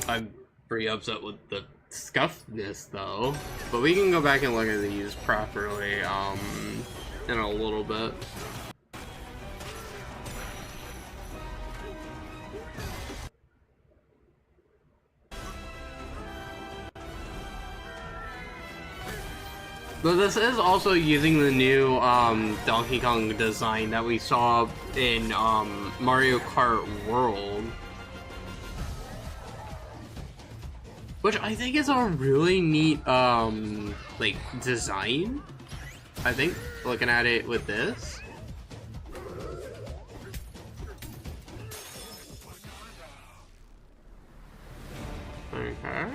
I'm pretty upset with the scuffedness though. But we can go back and look at these properly in a little bit. But this is also using the new Donkey Kong design that we saw in Mario Kart World. Which I think is a really neat like design. I think, looking at it with this. Okay.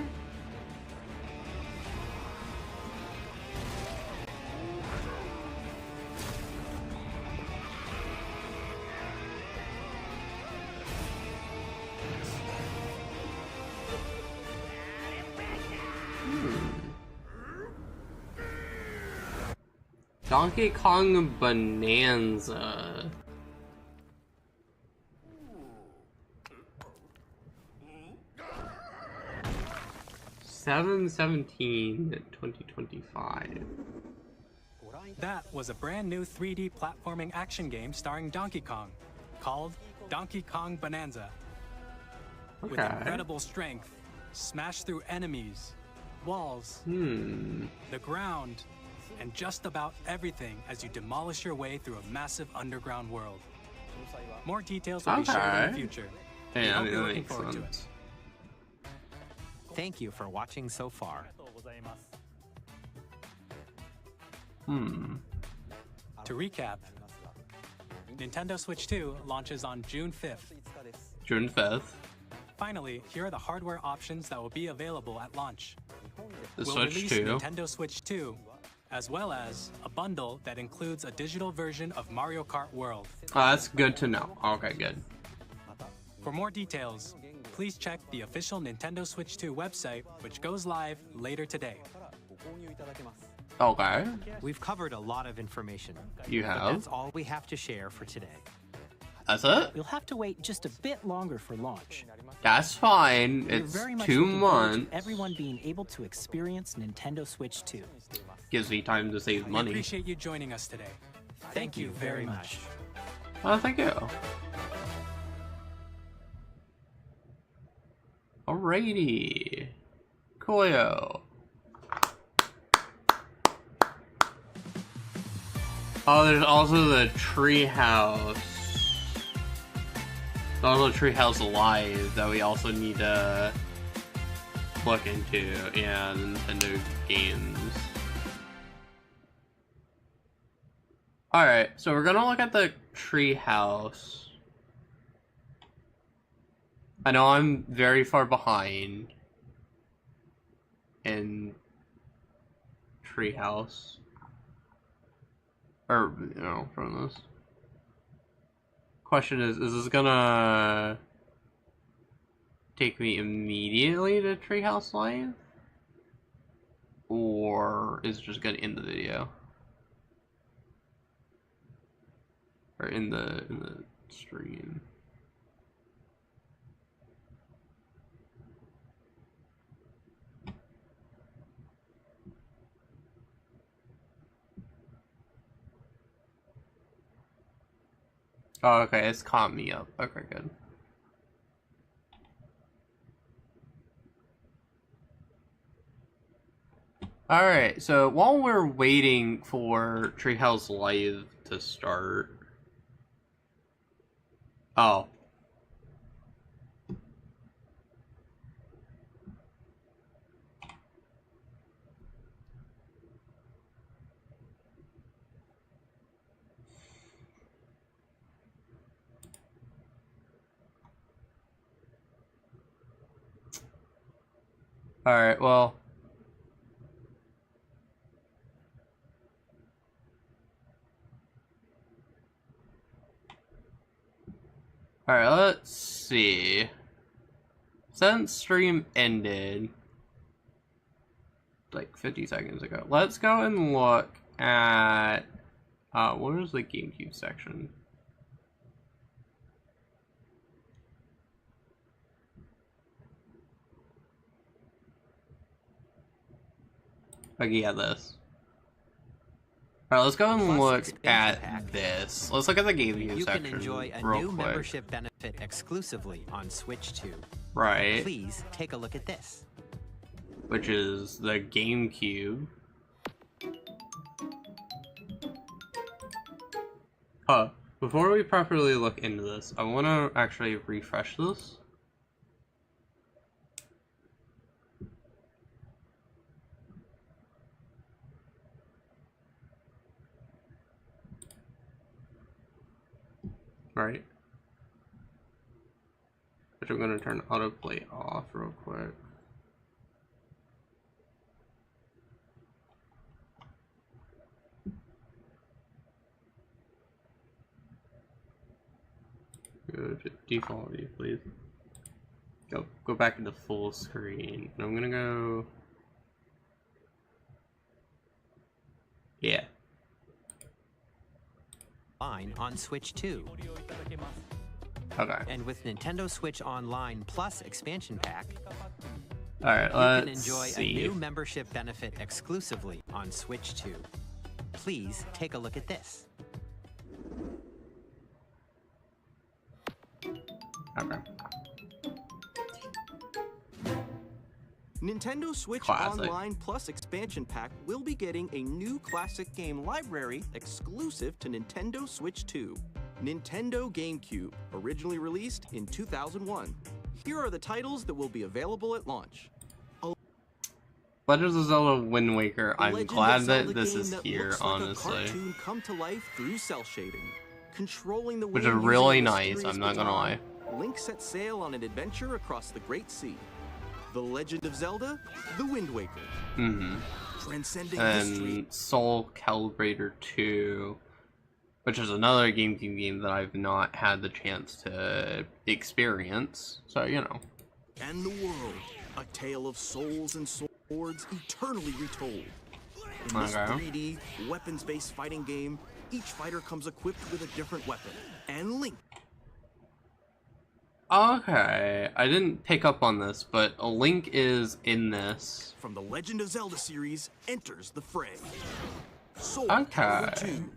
Donkey Kong Bonanza. (7/17/2025). That was a brand new 3D platforming action game starring Donkey Kong, called Donkey Kong Bonanza. With incredible strength, smash through enemies, walls, the ground, and just about everything as you demolish your way through a massive underground world. More details will be shared in the future. We hope you're looking forward to it. Thank you for watching so far. To recap, Nintendo Switch 2 launches on June 5th. June 5th. Finally, here are the hardware options that will be available at launch. The we'll Switch release 2. Nintendo Switch 2, as well as a bundle that includes a digital version of Mario Kart World. Oh, that's good to know. Okay, good. For more details, please check the official Nintendo Switch 2 website, which goes live later today. Okay. We've covered a lot of information. You but have? that's all we have to share for today. That's it? You'll have to wait just a bit longer for launch. That's fine. We're It's very much 2 looking forward to months. everyone being able to experience Nintendo Switch 2. Gives me time to save We money. appreciate you joining us today. Thank you very much. Oh, thank you. Alrighty. Coolio. Oh, there's also the Treehouse. There's also Treehouse Live that we also need to look into. Yeah, Nintendo games. Alright, so we're gonna look at the Treehouse. I know I'm very far behind in Treehouse. Or, you know, from this. Question is this gonna take me immediately to Treehouse Live? Or is it just gonna end the video? Or in the stream? Oh, okay, it's caught me up. Okay, good. Alright, so while we're waiting for Treehouse Live to start... Oh. Alright, well... Alright, let's see. Since stream ended, like 50 seconds ago, let's go and look at, what was the GameCube section? Like, yeah, this. Alright, let's go and look at this. Let's look at the GameCube section. You can enjoy a real new quick. membership benefit exclusively on Switch 2. Right. Please take a look at this. Which is the GameCube. Before we properly look into this, I want to actually refresh this. Right. Which I'm going to turn autoplay off real quick. Go to default view, please. Go back into full screen. And I'm gonna go. Yeah. Online on Switch 2. Okay. And with Nintendo Switch Online Plus expansion pack, alright, you can enjoy a new membership benefit exclusively on Switch 2. Please take a look at this. Okay. Nintendo Switch Classic. Online Plus expansion pack will be getting a new classic game library exclusive to Nintendo Switch 2. Nintendo GameCube, originally released in 2001. Here are the titles that will be available at launch. Legend of Zelda Wind Waker. I'm Legend glad of that Zelda this game is that here, looks like honestly. a cartoon come to life through cell shading. Controlling the Which wind is really using a nice, mysterious I'm not gonna lie. baton, Link sets sail on an adventure across the Great Sea. The Legend of Zelda, The Wind Waker. Mm-hmm. Transcending And history. Soul Calibrator 2, which is another GameCube game that I've not had the chance to experience. So, you know. And the world, a tale of souls and swords eternally retold. In this Okay. 3D, weapons-based fighting game, each fighter comes equipped with a different weapon. And Link. Okay, I didn't pick up on this, but a Link is in this. From the Legend of Zelda series enters the fray. Soul Okay. Calibur 2. And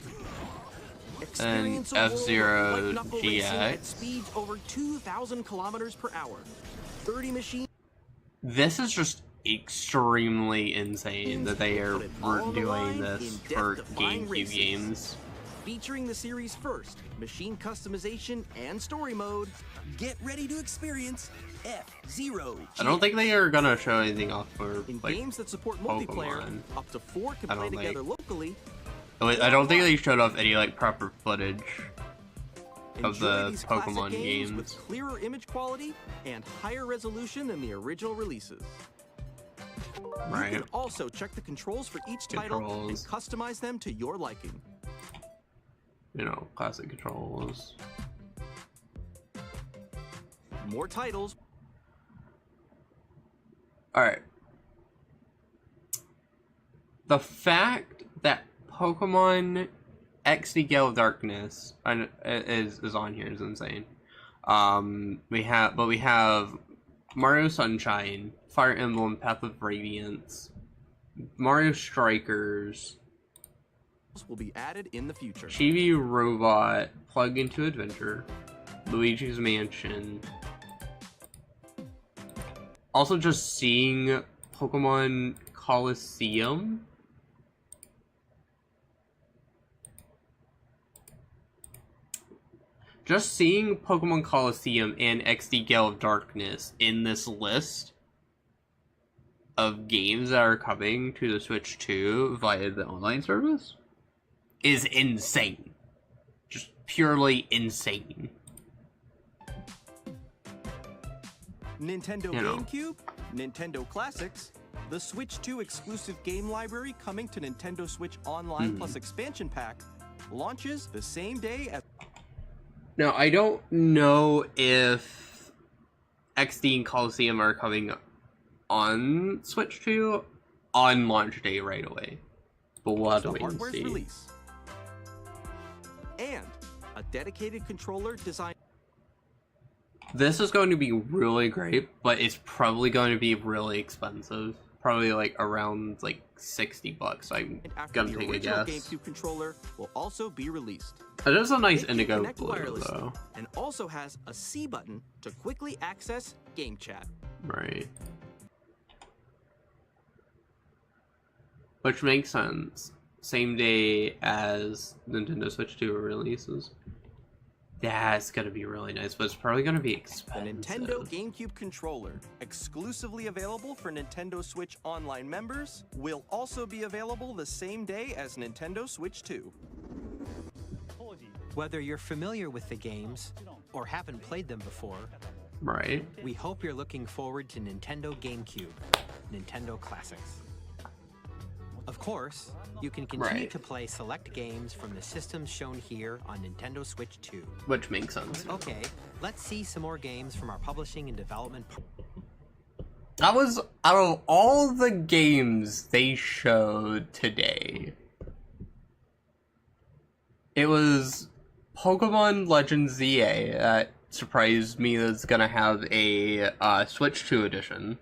Experience a world of F-Zero white-knuckle racing at GX. speeds over 2,000 kilometers per hour. 30 machines. This is just extremely insane that they are doing this for GameCube games. Featuring the series' first machine customization and story mode, get ready to experience F-Zero. I don't think they are gonna show anything off for In like games that support multiplayer, Pokemon. up to 4 can I play don't together think. locally. I don't think they showed off any like proper footage of Enjoy the these classic Pokemon games with games. clearer image quality and higher resolution than the original releases. Right. You can also check the controls for each title and Controls. customize them to your liking. You know, classic controls. More titles. Alright. The fact that Pokemon XD Gale of Darkness is on here is insane. We have Mario Sunshine, Fire Emblem, Path of Radiance, Mario Strikers, Will be added in the future. Chibi Robot, Plug into Adventure, Luigi's Mansion. Also, just seeing Pokemon Coliseum. Just seeing Pokemon Coliseum and XD Gale of Darkness in this list of games that are coming to the Switch 2 via the online service is insane. Just purely insane. Nintendo You know. GameCube, Nintendo Classics, the Switch 2 exclusive game library coming to Nintendo Switch Online Plus expansion pack, launches the same day as... Now, I don't know if XD and Coliseum are coming on Switch 2 on launch day right away. But we'll have to the wait and hardware's see. release. And a dedicated controller designed... This is going to be really great, but it's probably going to be really expensive. Probably like around like $60. I'm after gonna the take a original guess. GameCube controller will also be released. It is a nice It can indigo connect blue wirelessly though. and also has a C button to quickly access game chat. Right. Which makes sense. Same day as Nintendo Switch 2 releases. That's gonna be really nice, but it's probably gonna be The expensive. Nintendo GameCube controller, exclusively available for Nintendo Switch Online members, will also be available the same day as Nintendo Switch 2. Whether you're familiar with the games or haven't played them before, Right. we hope you're looking forward to Nintendo GameCube, Nintendo Classics. Of course, you can continue Right. to play select games from the systems shown here on Nintendo Switch 2. Which makes sense. Okay, let's see some more games from our publishing and development. That was, out of all the games they showed today, it was Pokemon Legends ZA, that surprised me that it's gonna have a Switch 2 edition.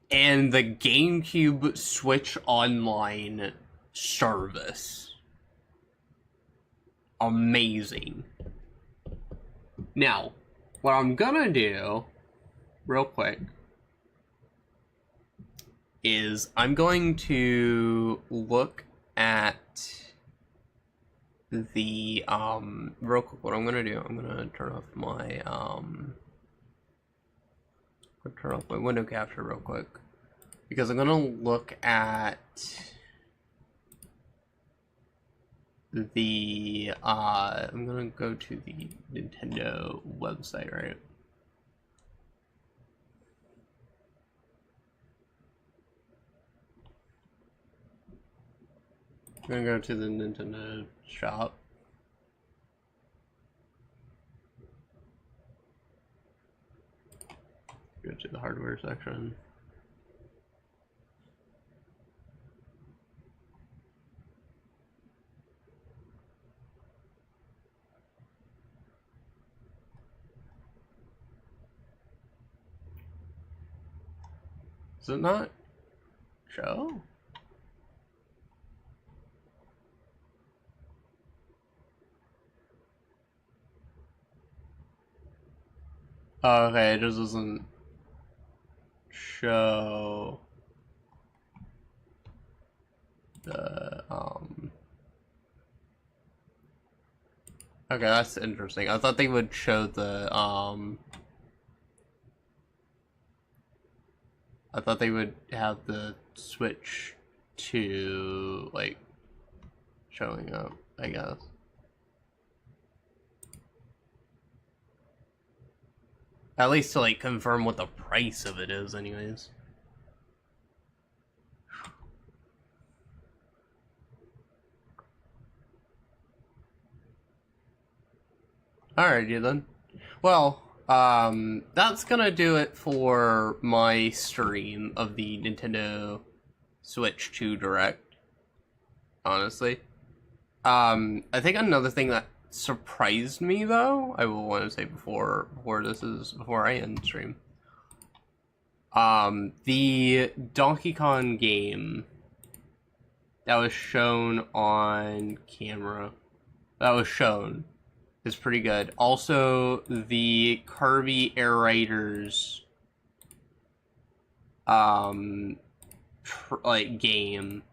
And the GameCube Switch Online service. Amazing. Now, what I'm gonna do, real quick, is I'm going to look at the, real quick, what I'm gonna do, I'm gonna turn off my, turn off my window capture real quick, because I'm gonna look at the, I'm gonna go to the Nintendo website, right? I'm gonna go to the Nintendo shop. Go to the hardware section. Does it not show? Oh, okay, it just doesn't show the, okay, that's interesting. I thought they would show the, I thought they would have the Switch 2, like, showing up, I guess. At least to, like, confirm what the price of it is, anyways. Alrighty then. Well, that's gonna do it for my stream of the Nintendo Switch 2 Direct, honestly. I think another thing that surprised me, though, I will want to say before I end the stream, the Donkey Kong game that was shown on camera, is pretty good. Also, the Kirby Air Raiders, like, game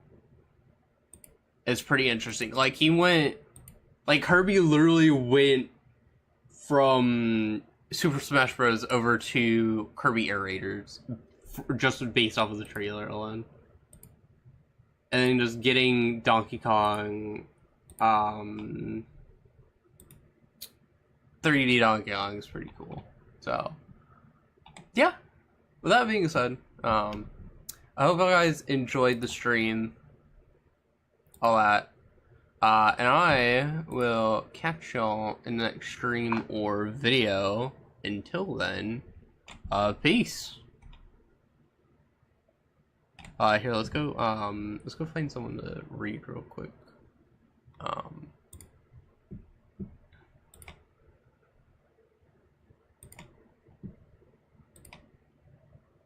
is pretty interesting. Like, Kirby literally went from Super Smash Bros. Over to Kirby Air Raiders, just based off of the trailer alone. And then just getting Donkey Kong, 3D Donkey Kong is pretty cool. So, yeah. With that being said, I hope you guys enjoyed the stream. All that. And I will catch y'all in the next stream or video. Until then, peace. Here, let's go find someone to read real quick.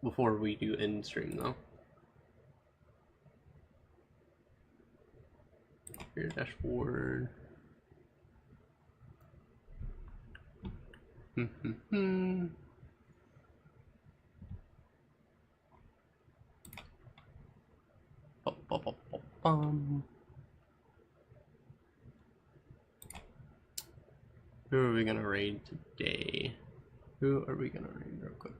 Before we do end stream, though. Your dashboard. Who are we gonna raid today? Who are we gonna raid real quick?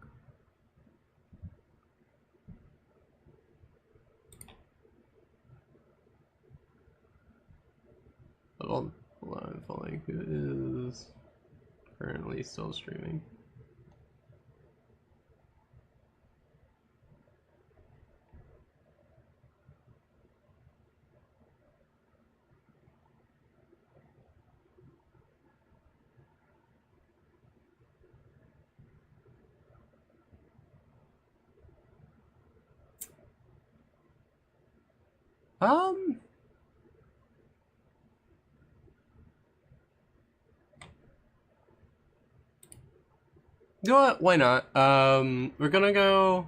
Hold on, following who is currently still streaming. You know what? Why not? We're gonna go.